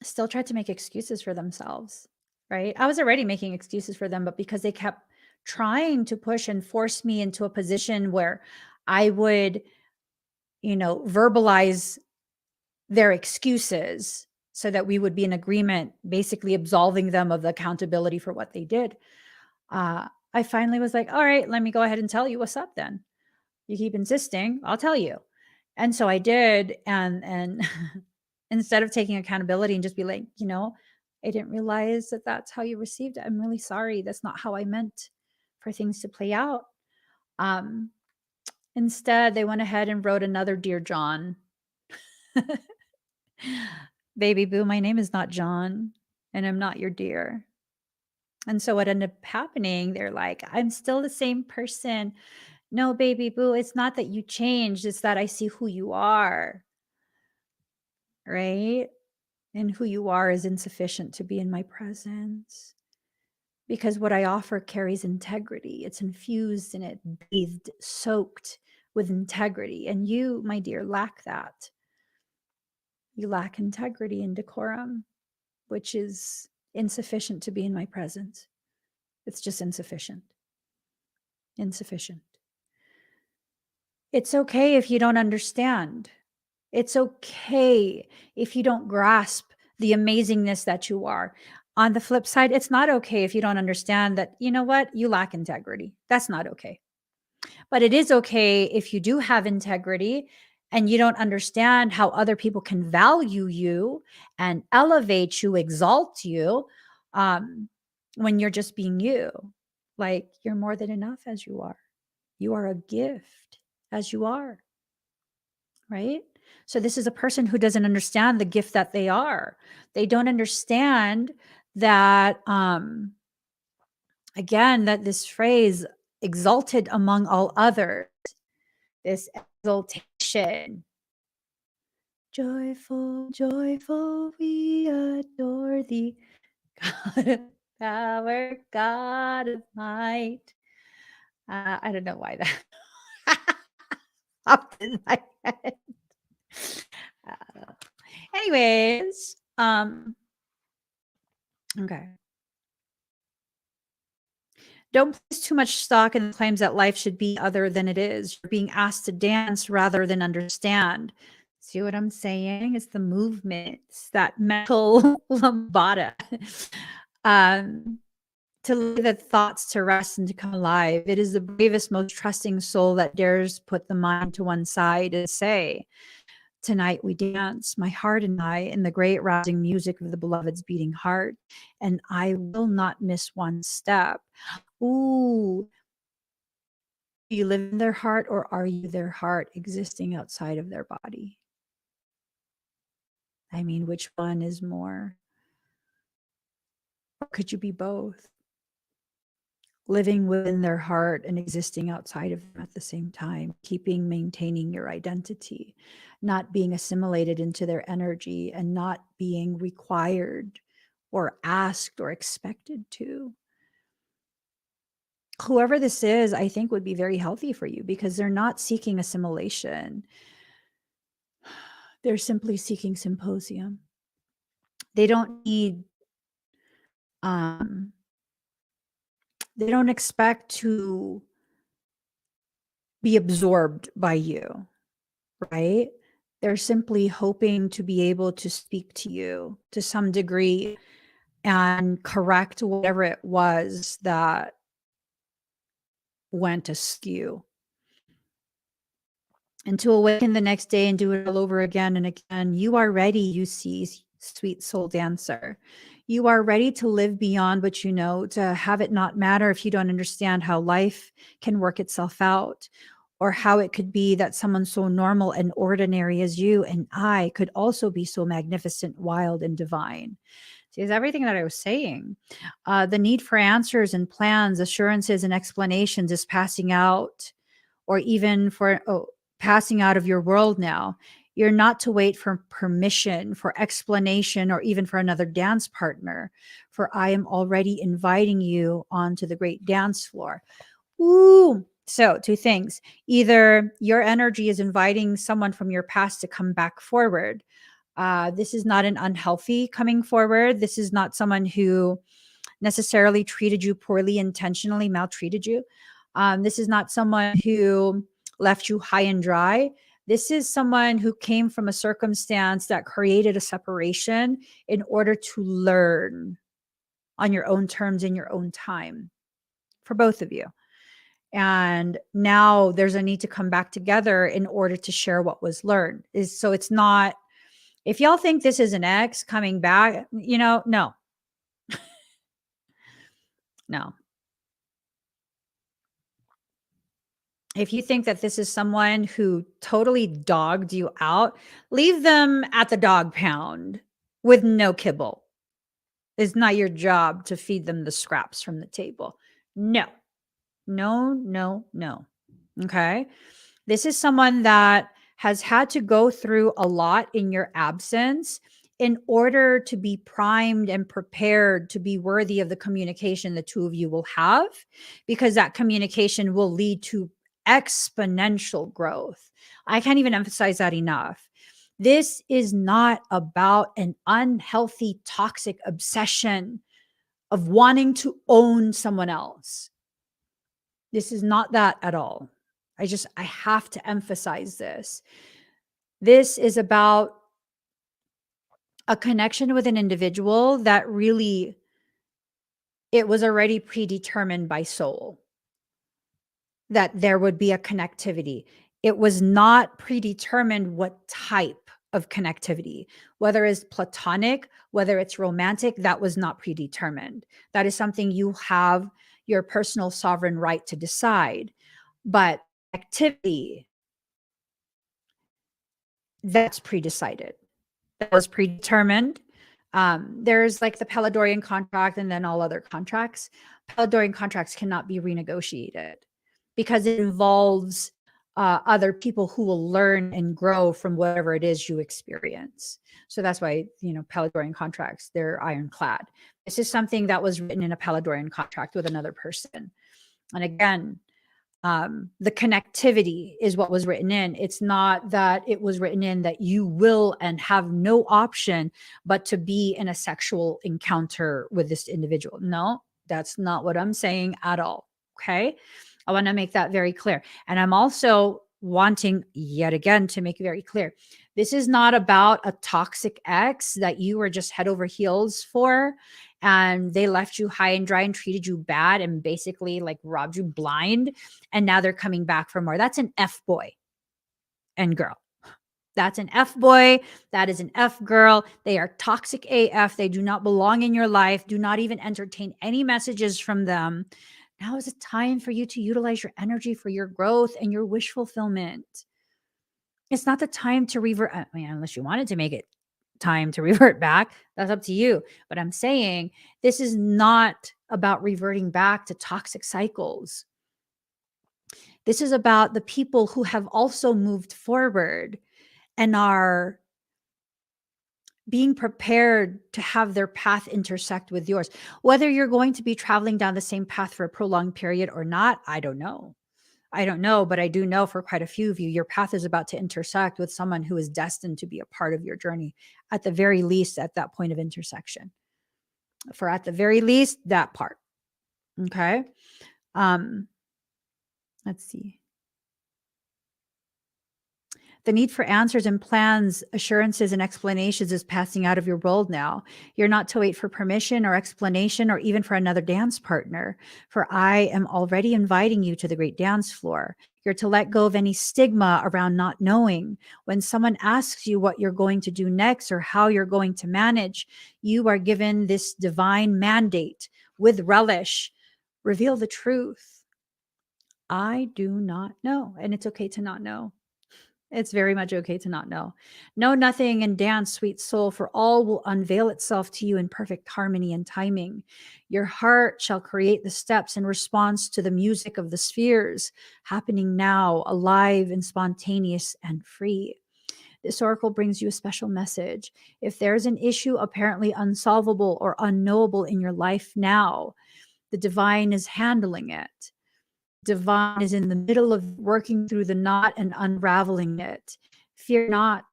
still tried to make excuses for themselves, right? I was already making excuses for them, but because they kept trying to push and force me into a position where I would, you know, verbalize their excuses so that we would be in agreement, basically absolving them of the accountability for what they did. I finally was like, all right, let me go ahead and tell you what's up then. You keep insisting, I'll tell you. And so I did. And instead of taking accountability and just be like, you know, I didn't realize that that's how you received it. I'm really sorry. That's not how I meant for things to play out. Um, Instead, they went ahead and wrote another Dear John. Baby boo, my name is not John, and I'm not your dear. And so what ended up happening, they're like, I'm still the same person. No, baby boo, it's not that you changed, it's that I see who you are, right? And who you are is insufficient to be in my presence because what I offer carries integrity. It's infused and it bathed, soaked with integrity. And you, my dear, lack that. You lack integrity and decorum, which is insufficient to be in my presence. It's just insufficient. Insufficient. It's okay if you don't understand. It's okay if you don't grasp the amazingness that you are. On the flip side, it's not okay if you don't understand that, you know what, you lack integrity. That's not okay. But it is okay if you do have integrity and you don't understand how other people can value you and elevate you, exalt you um, when you're just being you. Like you're more than enough as you are. You are a gift as you are, right? So this is a person who doesn't understand the gift that they are. They don't understand that again that this phrase exalted among all others, this exaltation. Joyful, joyful, we adore thee, God of power, God of might. I don't know why that popped in my head. Uh, Anyways, okay. Don't place too much stock in the claims that life should be other than it is. You're being asked to dance rather than understand. See what I'm saying? It's the movements, that mental lambada. um, to lay the thoughts to rest and to come alive. It is the bravest, most trusting soul that dares put the mind to one side and say, tonight we dance, my heart and I, in the great rousing music of the beloved's beating heart, and I will not miss one step. Ooh, do you live in their heart or are you their heart existing outside of their body? I mean, which one is more? could you be both? Living within their heart and existing outside of them at the same time, maintaining your identity, not being assimilated into their energy, and not being required or asked or expected to. Whoever this is, I think would be very healthy for you because they're not seeking assimilation. They're simply seeking symposium. They don't need, they don't expect to be absorbed by you, right? They're simply hoping to be able to speak to you to some degree and correct whatever it was that went askew. And to awaken the next day and do it all over again and again. You are ready, you see, sweet soul dancer. You are ready to live beyond what you know, to have it not matter if you don't understand how life can work itself out, or how it could be that someone so normal and ordinary as you and I could also be so magnificent, wild, and divine. See, it's everything that I was saying. The need for answers and plans, assurances, and explanations is passing out, or even for passing out of your world now. You're not to wait for permission, for explanation, or even for another dance partner, for I am already inviting you onto the great dance floor. Ooh. So, two things. Either your energy is inviting someone from your past to come back forward. This is not an unhealthy coming forward. This is not someone who necessarily treated you poorly, intentionally maltreated you. This is not someone who left you high and dry. This is someone who came from a circumstance that created a separation in order to learn on your own terms in your own time for both of you. And now there's a need to come back together in order to share what was learned. So it's not, if y'all think this is an ex coming back, no. No. If you think that this is someone who totally dogged you out, leave them at the dog pound with no kibble. It's not your job to feed them the scraps from the table. No, no, no, no. Okay. This is someone that has had to go through a lot in your absence in order to be primed and prepared to be worthy of the communication the two of you will have, because that communication will lead to exponential growth. I can't even emphasize that enough. This is not about an unhealthy, toxic obsession of wanting to own someone else. This is not that at all. I have to emphasize this. This is about a connection with an individual that really, it was already predetermined by soul that there would be a connectivity. It was not predetermined what type of connectivity, whether it's platonic, whether it's romantic, that was not predetermined. That is something you have your personal sovereign right to decide. But activity, that's predecided. That was predetermined. There's like the Palladorian contract and then all other contracts. Palladorian contracts cannot be renegotiated because it involves other people who will learn and grow from whatever it is you experience. So that's why, Palladorian contracts, they're ironclad. This is something that was written in a Palladorian contract with another person. And again, the connectivity is what was written in. It's not that it was written in that you will and have no option but to be in a sexual encounter with this individual. No, that's not what I'm saying at all. Okay. I want to make that very clear. And I'm also wanting yet again to make it very clear. This is not about a toxic ex that you were just head over heels for and they left you high and dry and treated you bad and basically like robbed you blind. And now they're coming back for more. That's an F boy and girl. That's an F boy. That is an F girl. They are toxic AF. They do not belong in your life. Do not even entertain any messages from them. Now is a time for you to utilize your energy for your growth and your wish fulfillment. It's not the time to revert. I mean, unless you wanted to make it time to revert back. That's up to you. But I'm saying this is not about reverting back to toxic cycles. This is about the people who have also moved forward and are being prepared to have their path intersect with yours. Whether you're going to be traveling down the same path for a prolonged period or not, I don't know. I don't know, but I do know for quite a few of you, your path is about to intersect with someone who is destined to be a part of your journey, at the very least, at that point of intersection. For at the very least, that part. Okay. Let's see. The need for answers and plans, assurances, and explanations is passing out of your world now. You're not to wait for permission or explanation or even for another dance partner, for I am already inviting you to the great dance floor. You're to let go of any stigma around not knowing. When someone asks you what you're going to do next or how you're going to manage, you are given this divine mandate with relish. Reveal the truth. I do not know. And it's okay to not know. It's very much okay to not know. Know nothing and dance, sweet soul, for all will unveil itself to you in perfect harmony and timing. Your heart shall create the steps in response to the music of the spheres, happening now, alive and spontaneous and free. This oracle brings you a special message. If there's an issue apparently unsolvable or unknowable in your life now, the divine is handling it. Divine is in the middle of working through the knot and unraveling it. Fear not.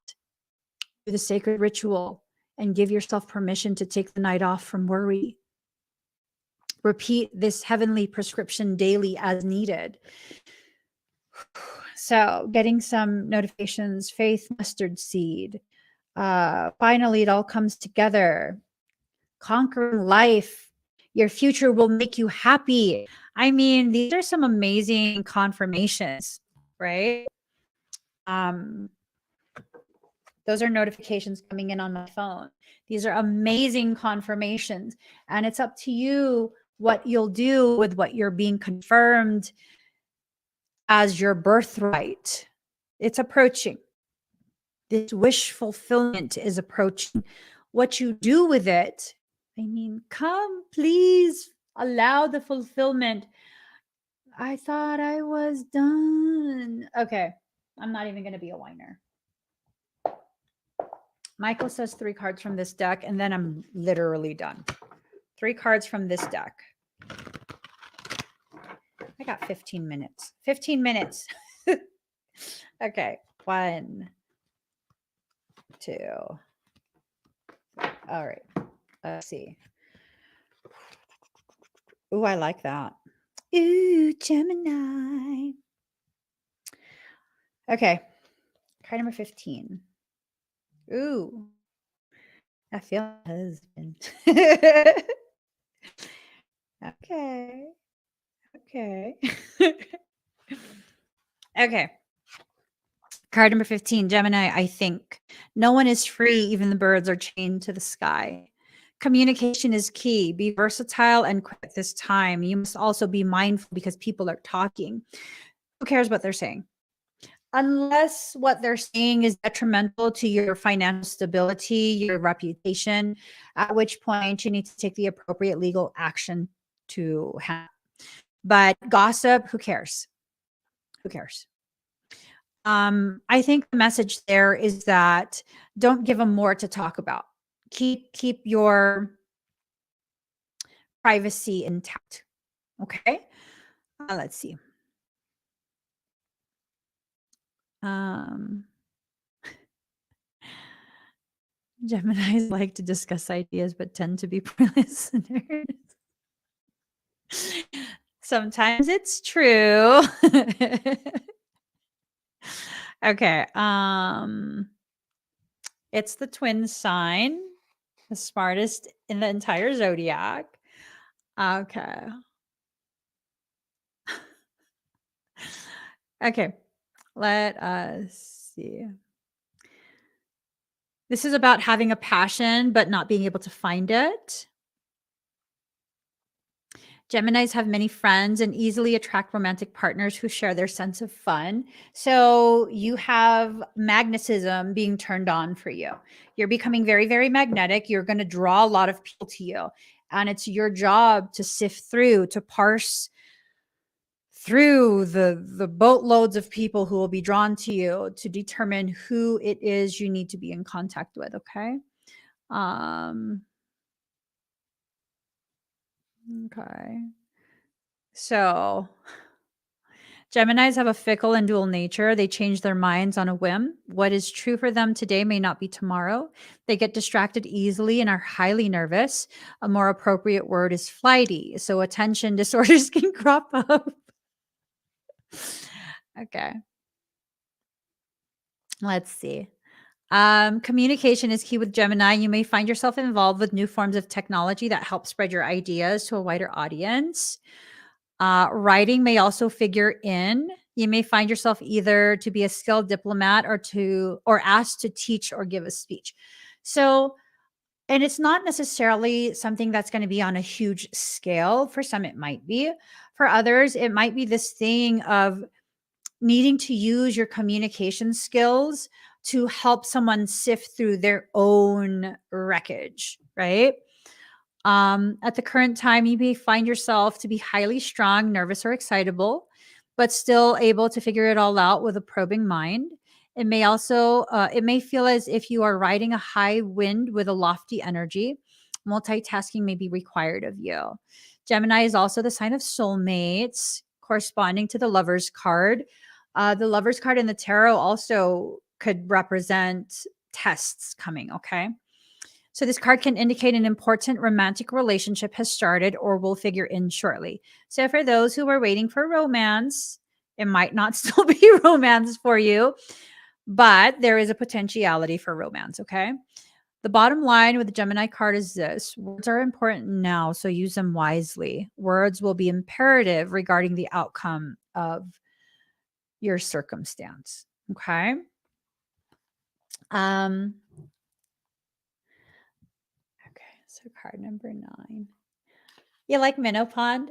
Do the sacred ritual and give yourself permission to take the night off from worry. Repeat this heavenly prescription daily as needed. So, getting some notifications, faith, mustard seed. Finally, it all comes together. Conquering life. Your future will make you happy. I mean, these are some amazing confirmations, right? Those are notifications coming in on my phone. These are amazing confirmations. And it's up to you what you'll do with what you're being confirmed as your birthright. It's approaching. This wish fulfillment is approaching. What you do with it, I mean, come, please allow the fulfillment. I thought I was done. Okay, I'm not even going to be a whiner. Michael says 3 cards from this deck, and then I'm literally done. 3 cards from this deck. I got 15 minutes. 15 minutes. Okay, 1, 2. All right, let's see. Ooh, I like that. Ooh, Gemini. Okay, card number 15. Ooh, I feel my husband. Okay. Okay. Okay. Card number 15, Gemini, I think. No one is free, even the birds are chained to the sky. Communication is key. Be versatile and quick at this time. You must also be mindful because people are talking. Who cares what they're saying? Unless what they're saying is detrimental to your financial stability, your reputation, at which point you need to take the appropriate legal action to handle. But gossip, who cares? Who cares? I think the message there is that don't give them more to talk about. Keep your privacy intact. Okay. Let's see. Geminis like to discuss ideas, but tend to be poor listeners. Sometimes it's true. Okay. It's the twin sign, the smartest in the entire zodiac. Okay. Okay. Let us see. This is about having a passion, but not being able to find it. Geminis have many friends and easily attract romantic partners who share their sense of fun. So you have magnetism being turned on for you. You're becoming very, very magnetic. You're going to draw a lot of people to you. And it's your job to sift through, to parse through the boatloads of people who will be drawn to you to determine who it is you need to be in contact with. Okay. Um, okay. So Geminis have a fickle and dual nature. They change their minds on a whim. What is true for them today may not be tomorrow. They get distracted easily and are highly nervous. A more appropriate word is flighty. So attention disorders can crop up. Okay. Let's see. Communication is key with Gemini. You may find yourself involved with new forms of technology that help spread your ideas to a wider audience. Writing may also figure in. You may find yourself either to be a skilled diplomat or asked to teach or give a speech. So, and it's not necessarily something that's going to be on a huge scale. For some, it might be. For others, it might be this thing of needing to use your communication skills to help someone sift through their own wreckage, right? At the current time, you may find yourself to be highly strong, nervous, or excitable, but still able to figure it all out with a probing mind. It may feel as if you are riding a high wind with a lofty energy. Multitasking may be required of you. Gemini is also the sign of soulmates, corresponding to the Lover's card. The Lover's card in the tarot also could represent tests coming, okay? So this card can indicate an important romantic relationship has started or will figure in shortly. So for those who are waiting for romance, it might not still be romance for you, but there is a potentiality for romance, okay? The bottom line with the Gemini card is this: words are important now, so use them wisely. Words will be imperative regarding the outcome of your circumstance, okay? Um, okay, so card number 9. You like Minnow Pond?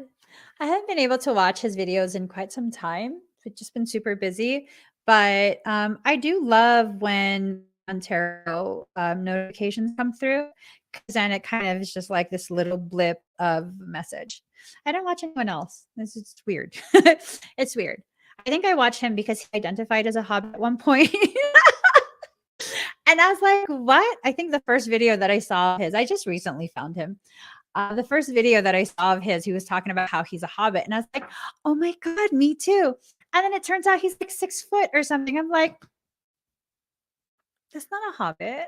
I haven't been able to watch his videos in quite some time. I've just been super busy. But I do love when Ontario notifications come through, because then it kind of is just like this little blip of message. I don't watch anyone else. This is weird. It's weird. I think I watched him because he identified as a hobbit at one point. And I was like, what? I think the first video that I saw of his, I just recently found him. The first video that I saw of his, he was talking about how he's a hobbit. And I was like, oh my God, me too. And then it turns out he's like 6 foot or something. I'm like, that's not a hobbit.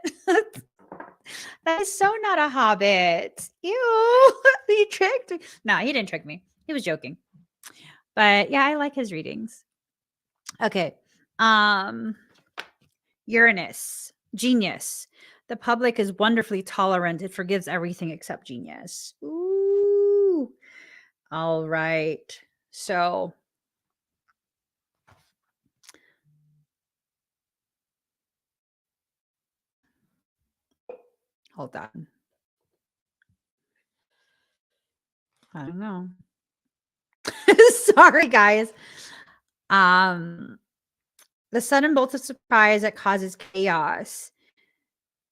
That is so not a hobbit. Ew. He tricked me. No, he didn't trick me. He was joking. But yeah, I like his readings. Okay. Uranus, genius. The public is wonderfully tolerant. It forgives everything except genius. Ooh. All right. So hold on. I don't know. Sorry, guys. The sudden bolt of surprise that causes chaos.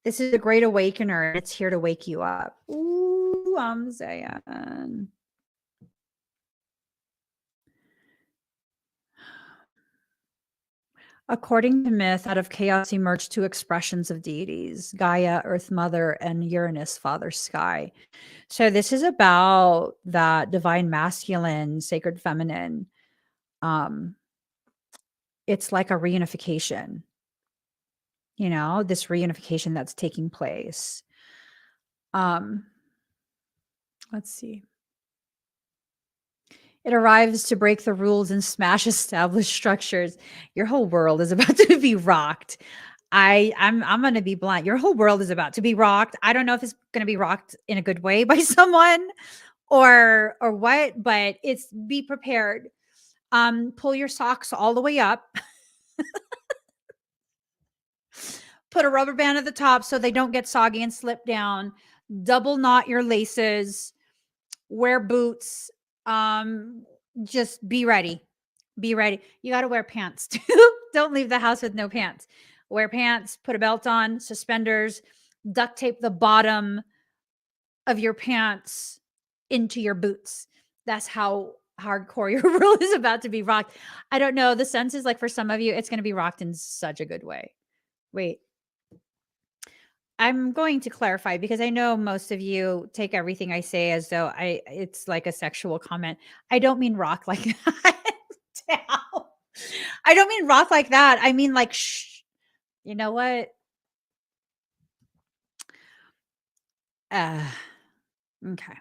This is a great awakener. It's here to wake you up. Ooh, I'm saying. According to myth, out of chaos emerged two expressions of deities: Gaia, Earth Mother, and Uranus, Father Sky. So this is about that divine masculine, sacred feminine. Um, it's like a reunification, this reunification that's taking place. Um, let's see. It arrives to break the rules and smash established structures. Your whole world is about to be rocked. I'm gonna be blunt. Your whole world is about to be rocked. I don't know if it's gonna be rocked in a good way by someone or what, but it's be prepared. Pull your socks all the way up. Put a rubber band at the top so they don't get soggy and slip down. Double knot your laces. Wear boots. Just be ready. Be ready. You got to wear pants too. Don't leave the house with no pants. Wear pants, put a belt on, suspenders, duct tape the bottom of your pants into your boots. That's how hardcore your world is about to be rocked. I don't know. The sense is like for some of you, it's going to be rocked in such a good way. Wait, I'm going to clarify because I know most of you take everything I say as though it's like a sexual comment. I don't mean rock like that. Down. I don't mean rock like that. I mean like shh. You know what? Okay.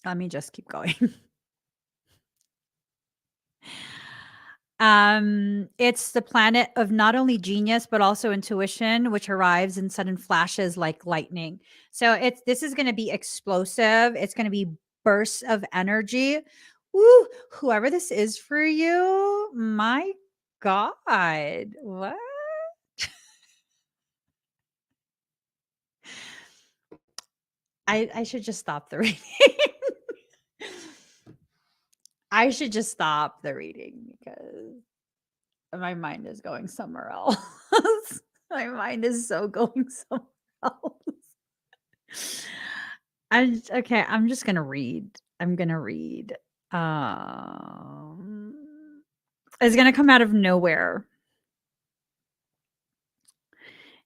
Let me just keep going. It's the planet of not only genius but also intuition, which arrives in sudden flashes like lightning. So this is going to be explosive. It's going to be bursts of energy. Woo! Whoever this is for you, my God, what? I should just stop the reading. I should just stop the reading because my mind is going somewhere else. My mind is so going somewhere else. Okay, I'm just gonna read. I'm gonna read. It's gonna come out of nowhere.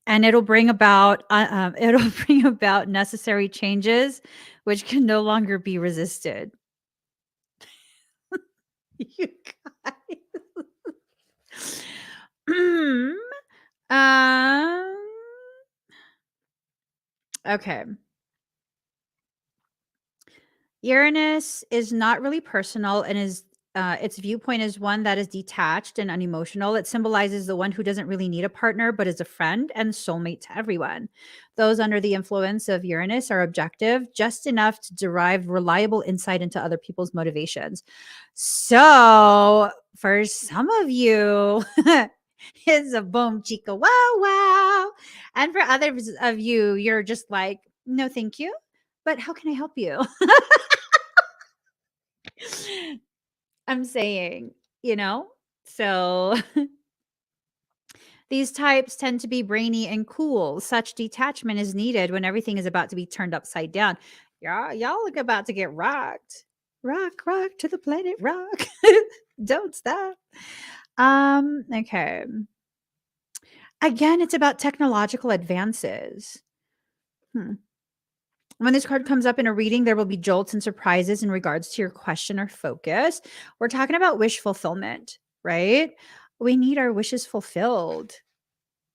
And it'll bring about necessary changes which can no longer be resisted. You guys. Okay. Uranus is not really personal and its viewpoint is one that is detached and unemotional. It symbolizes the one who doesn't really need a partner, but is a friend and soulmate to everyone. Those under the influence of Uranus are objective, just enough to derive reliable insight into other people's motivations. So, for some of you, it's a boom chicka wow wow. And for others of you, you're just like, no, thank you. But how can I help you? I'm saying, you know? So these types tend to be brainy and cool. Such detachment is needed when everything is about to be turned upside down. Y'all look about to get rocked. Rock, rock to the planet, rock. Don't stop. Okay. Again, it's about technological advances. When this card comes up in a reading, there will be jolts and surprises in regards to your question or focus. We're talking about wish fulfillment, right? We need our wishes fulfilled.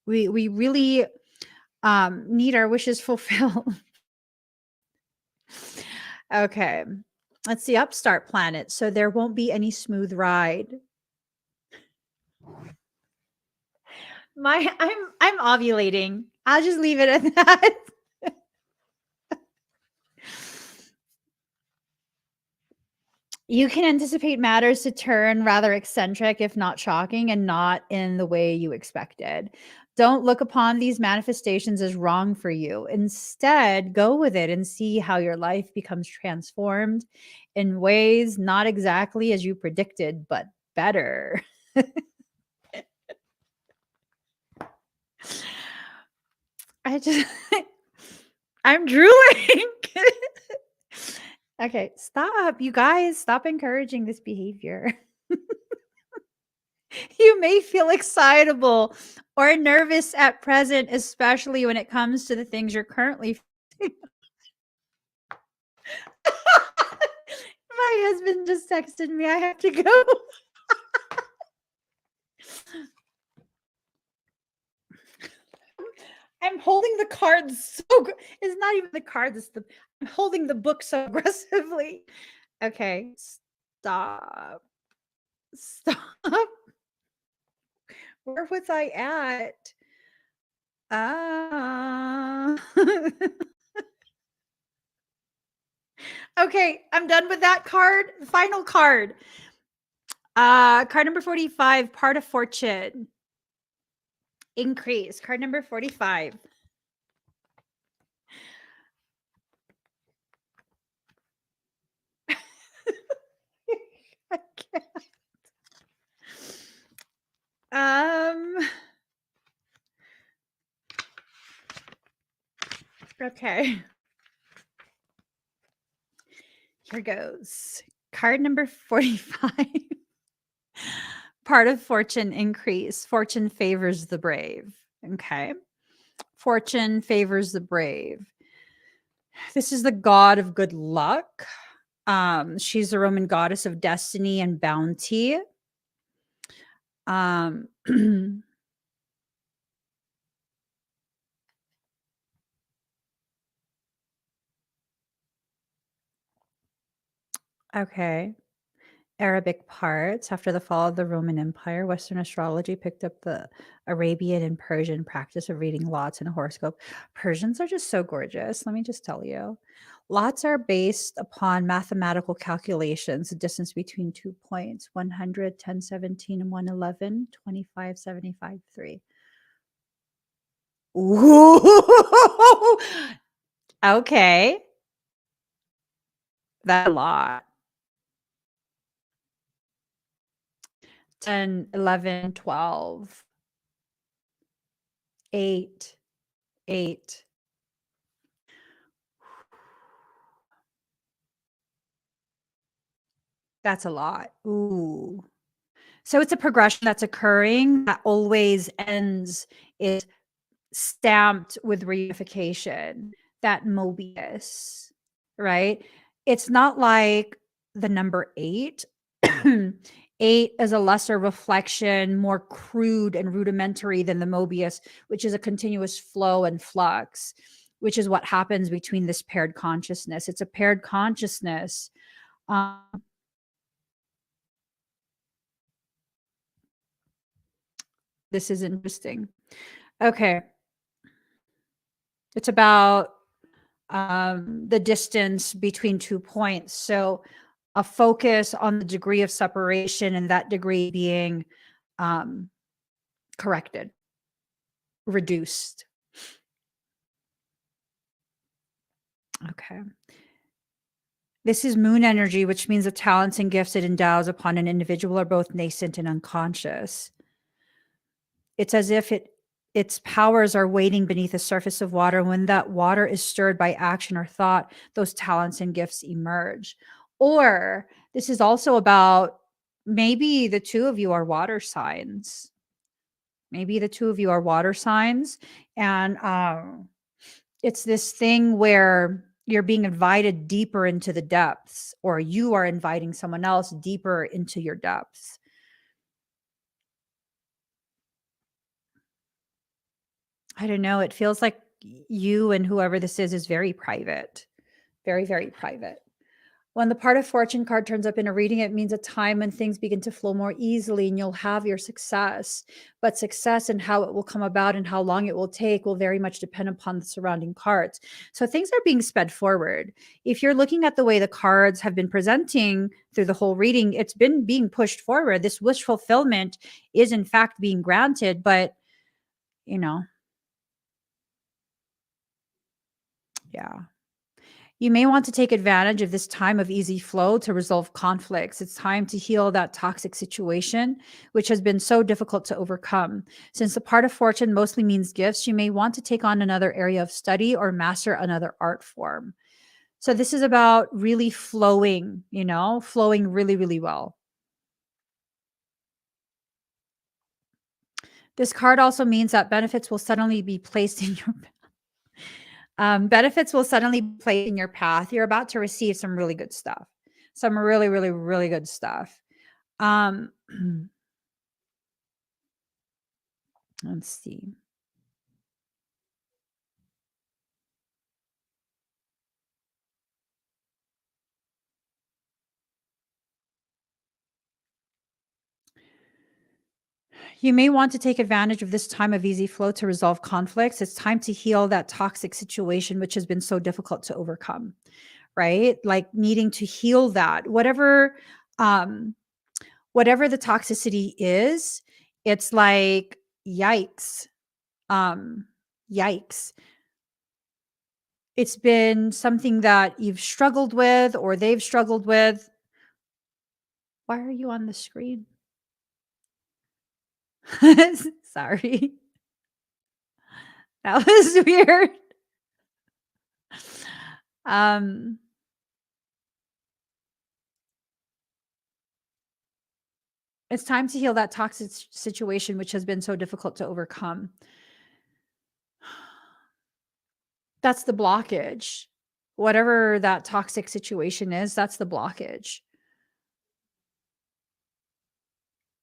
We really need our wishes fulfilled. Okay. Let's see, upstart planet. So there won't be any smooth ride. I'm ovulating. I'll just leave it at that. You can anticipate matters to turn rather eccentric, if not shocking, and not in the way you expected. Don't look upon these manifestations as wrong for you. Instead, go with it and see how your life becomes transformed in ways not exactly as you predicted, but better. I'm drooling. Okay, stop. You guys, stop encouraging this behavior. You may feel excitable or nervous at present, especially when it comes to the things you're currently My husband just texted me. I have to go. I'm holding the cards it's not even the cards, I'm holding the book so aggressively. Okay, stop. Stop. Where was I at? Okay, I'm done with that card. Final card. Card number 45, part of fortune. Increase. Card number 45. Um, okay. Here goes. Card number 45. Part of fortune increase. Fortune favors the brave. Okay. Fortune favors the brave. This is the god of good luck. She's the Roman goddess of destiny and bounty. Um, okay. Arabic parts. After the fall of the Roman Empire, Western astrology picked up the Arabian and Persian practice of reading lots and a horoscope. Persians are just so gorgeous. Let me just tell you. Lots are based upon mathematical calculations, the distance between 2 points, 100, 10, 17, and 111, 25, 75, 3. Ooh. Okay. That's a lot. 10, 11, 12, 8, 8. That's a lot. Ooh. So it's a progression that's occurring that always ends is stamped with reification, that Mobius, right? It's not like the number 8. 8 is a lesser reflection, more crude and rudimentary than the Mobius, which is a continuous flow and flux, which is what happens between this paired consciousness. It's a paired consciousness. Um, this is interesting. Okay. It's about the distance between 2 points. So a focus on the degree of separation and that degree being um, corrected, reduced. Okay. This is moon energy, which means the talents and gifts it endows upon an individual are both nascent and unconscious. It's as if its powers are waiting beneath the surface of water. When that water is stirred by action or thought, those talents and gifts emerge. Or this is also about maybe the two of you are water signs. Maybe the two of you are water signs. And it's this thing where you're being invited deeper into the depths, or you are inviting someone else deeper into your depths. I don't know. It feels like you and whoever this is very private, very, very private. When the part of fortune card turns up in a reading, it means a time when things begin to flow more easily and you'll have your success. But success and how it will come about and how long it will take will very much depend upon the surrounding cards. So things are being sped forward. If you're looking at the way the cards have been presenting through the whole reading, it's been being pushed forward. This wish fulfillment is in fact being granted, but you know, yeah. You may want to take advantage of this time of easy flow to resolve conflicts. It's time to heal that toxic situation, which has been so difficult to overcome. Since the part of fortune mostly means gifts, you may want to take on another area of study or master another art form. So this is about really flowing, flowing really, really well. This card also means that benefits will suddenly be placed in your benefits will suddenly be placed in your path. You're about to receive some really good stuff, some really, really, really good stuff. Um, let's see. You may want to take advantage of this time of easy flow to resolve conflicts. It's time to heal that toxic situation, which has been so difficult to overcome, right? Like needing to heal that, um, whatever the toxicity is, it's like, yikes. Um, yikes. It's been something that you've struggled with or they've struggled with. Why are you on the screen? Sorry. That was weird. Um, it's time to heal that toxic situation which has been so difficult to overcome. That's the blockage. Whatever that toxic situation is, that's the blockage.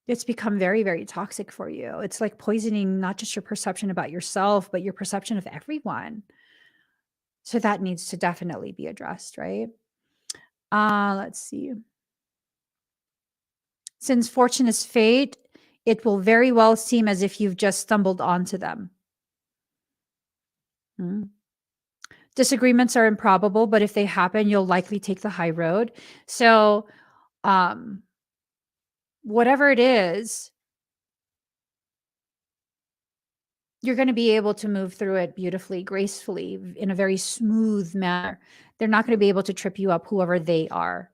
It's become very, very toxic for you. It's like poisoning not just your perception about yourself, but your perception of everyone. So that needs to definitely be addressed, right? Let's see. Since fortune is fate, it will very well seem as if you've just stumbled onto them. Mm. Disagreements are improbable, but if they happen, you'll likely take the high road. So, um, whatever it is, you're going to be able to move through it beautifully, gracefully, in a very smooth manner. They're not going to be able to trip you up, whoever they are.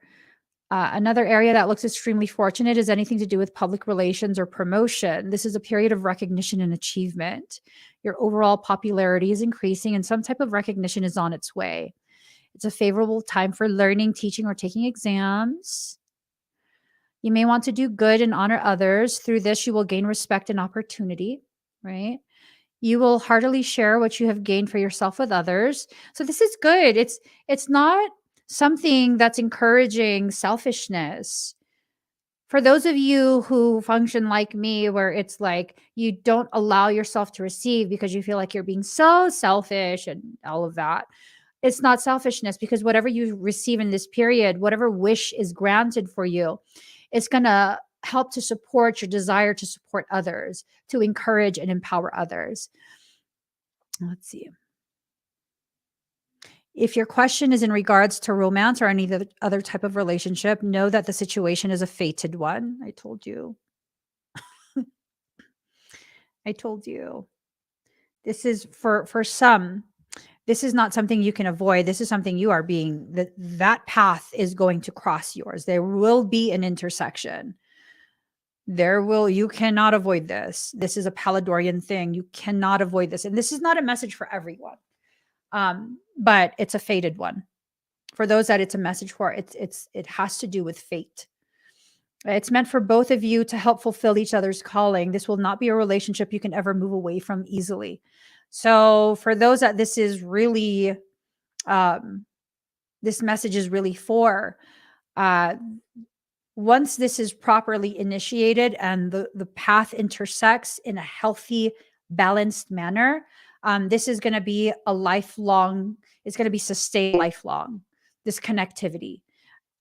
Another area that looks extremely fortunate is anything to do with public relations or promotion. This is a period of recognition and achievement. Your overall popularity is increasing, and some type of recognition is on its way. It's a favorable time for learning, teaching, or taking exams. You may want to do good and honor others. Through this, you will gain respect and opportunity, right? You will heartily share what you have gained for yourself with others. So this is good. It's not something that's encouraging selfishness. For those of you who function like me, where it's like you don't allow yourself to receive because you feel like you're being so selfish and all of that, it's not selfishness, because whatever you receive in this period, whatever wish is granted for you, it's going to help to support your desire to support others, to encourage and empower others. Let's see. If your question is in regards to romance or any other type of relationship, know that the situation is a fated one. I told you. I told you. This is for some. This is not something you can avoid. This is something you are being that path is going to cross yours. There will be an intersection. You cannot avoid this. This is a Palladorian thing. You cannot avoid this. And this is not a message for everyone. But it's a fated one. For those that it's a message for, it has to do with fate. It's meant for both of you to help fulfill each other's calling. This will not be a relationship you can ever move away from easily. So for those that this is really, this message is really for, once this is properly initiated and the path intersects in a healthy, balanced manner, this is going to be a lifelong, it's going to be sustained lifelong, this connectivity.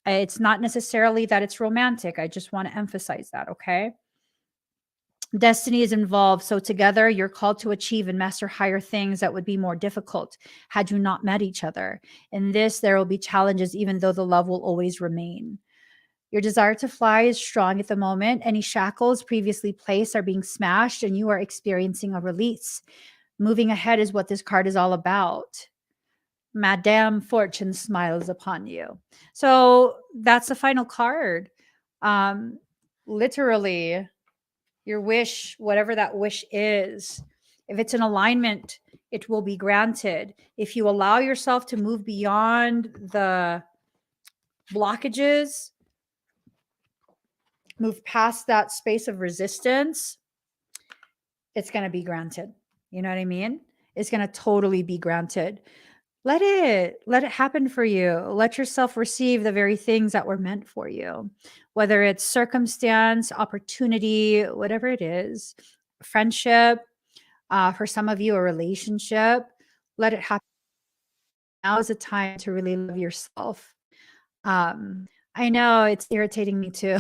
It's not necessarily that it's romantic. I just want to emphasize that, okay? Destiny is involved. So together you're called to achieve and master higher things that would be more difficult had you not met each other. In this, there will be challenges, even though the love will always remain. Your desire to fly is strong at the moment. Any shackles previously placed are being smashed, and you are experiencing a release. Moving ahead is what this card is all about. Madame Fortune smiles upon you. So that's the final card. Literally, your wish, whatever that wish is, if it's in alignment, it will be granted. If you allow yourself to move beyond the blockages, move past that space of resistance, it's going to be granted. You know what I mean? It's going to totally be granted. Let it happen for you. Let yourself receive the very things that were meant for you, whether it's circumstance, opportunity, whatever it is, friendship, for some of you, a relationship. Let it happen. Now is a time to really love yourself. I know it's irritating me too.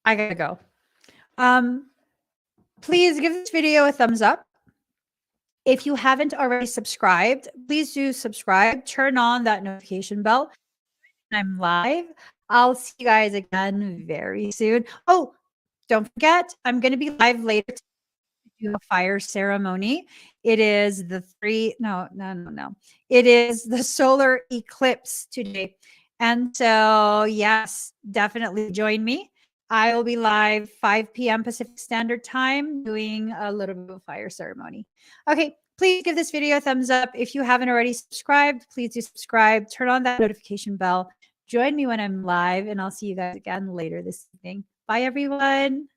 I gotta go. Please give this video a thumbs up. If you haven't already subscribed, please do subscribe. Turn on that notification bell. I'm live. I'll see you guys again very soon. Oh, don't forget, I'm going to be live later do a fire ceremony. It is the no. It is the solar eclipse today. And so, yes, definitely join me. I will be live 5 p.m. Pacific Standard Time doing a little bit of a fire ceremony. Okay, please give this video a thumbs up. If you haven't already subscribed, please do subscribe. Turn on that notification bell. Join me when I'm live, and I'll see you guys again later this evening. Bye, everyone.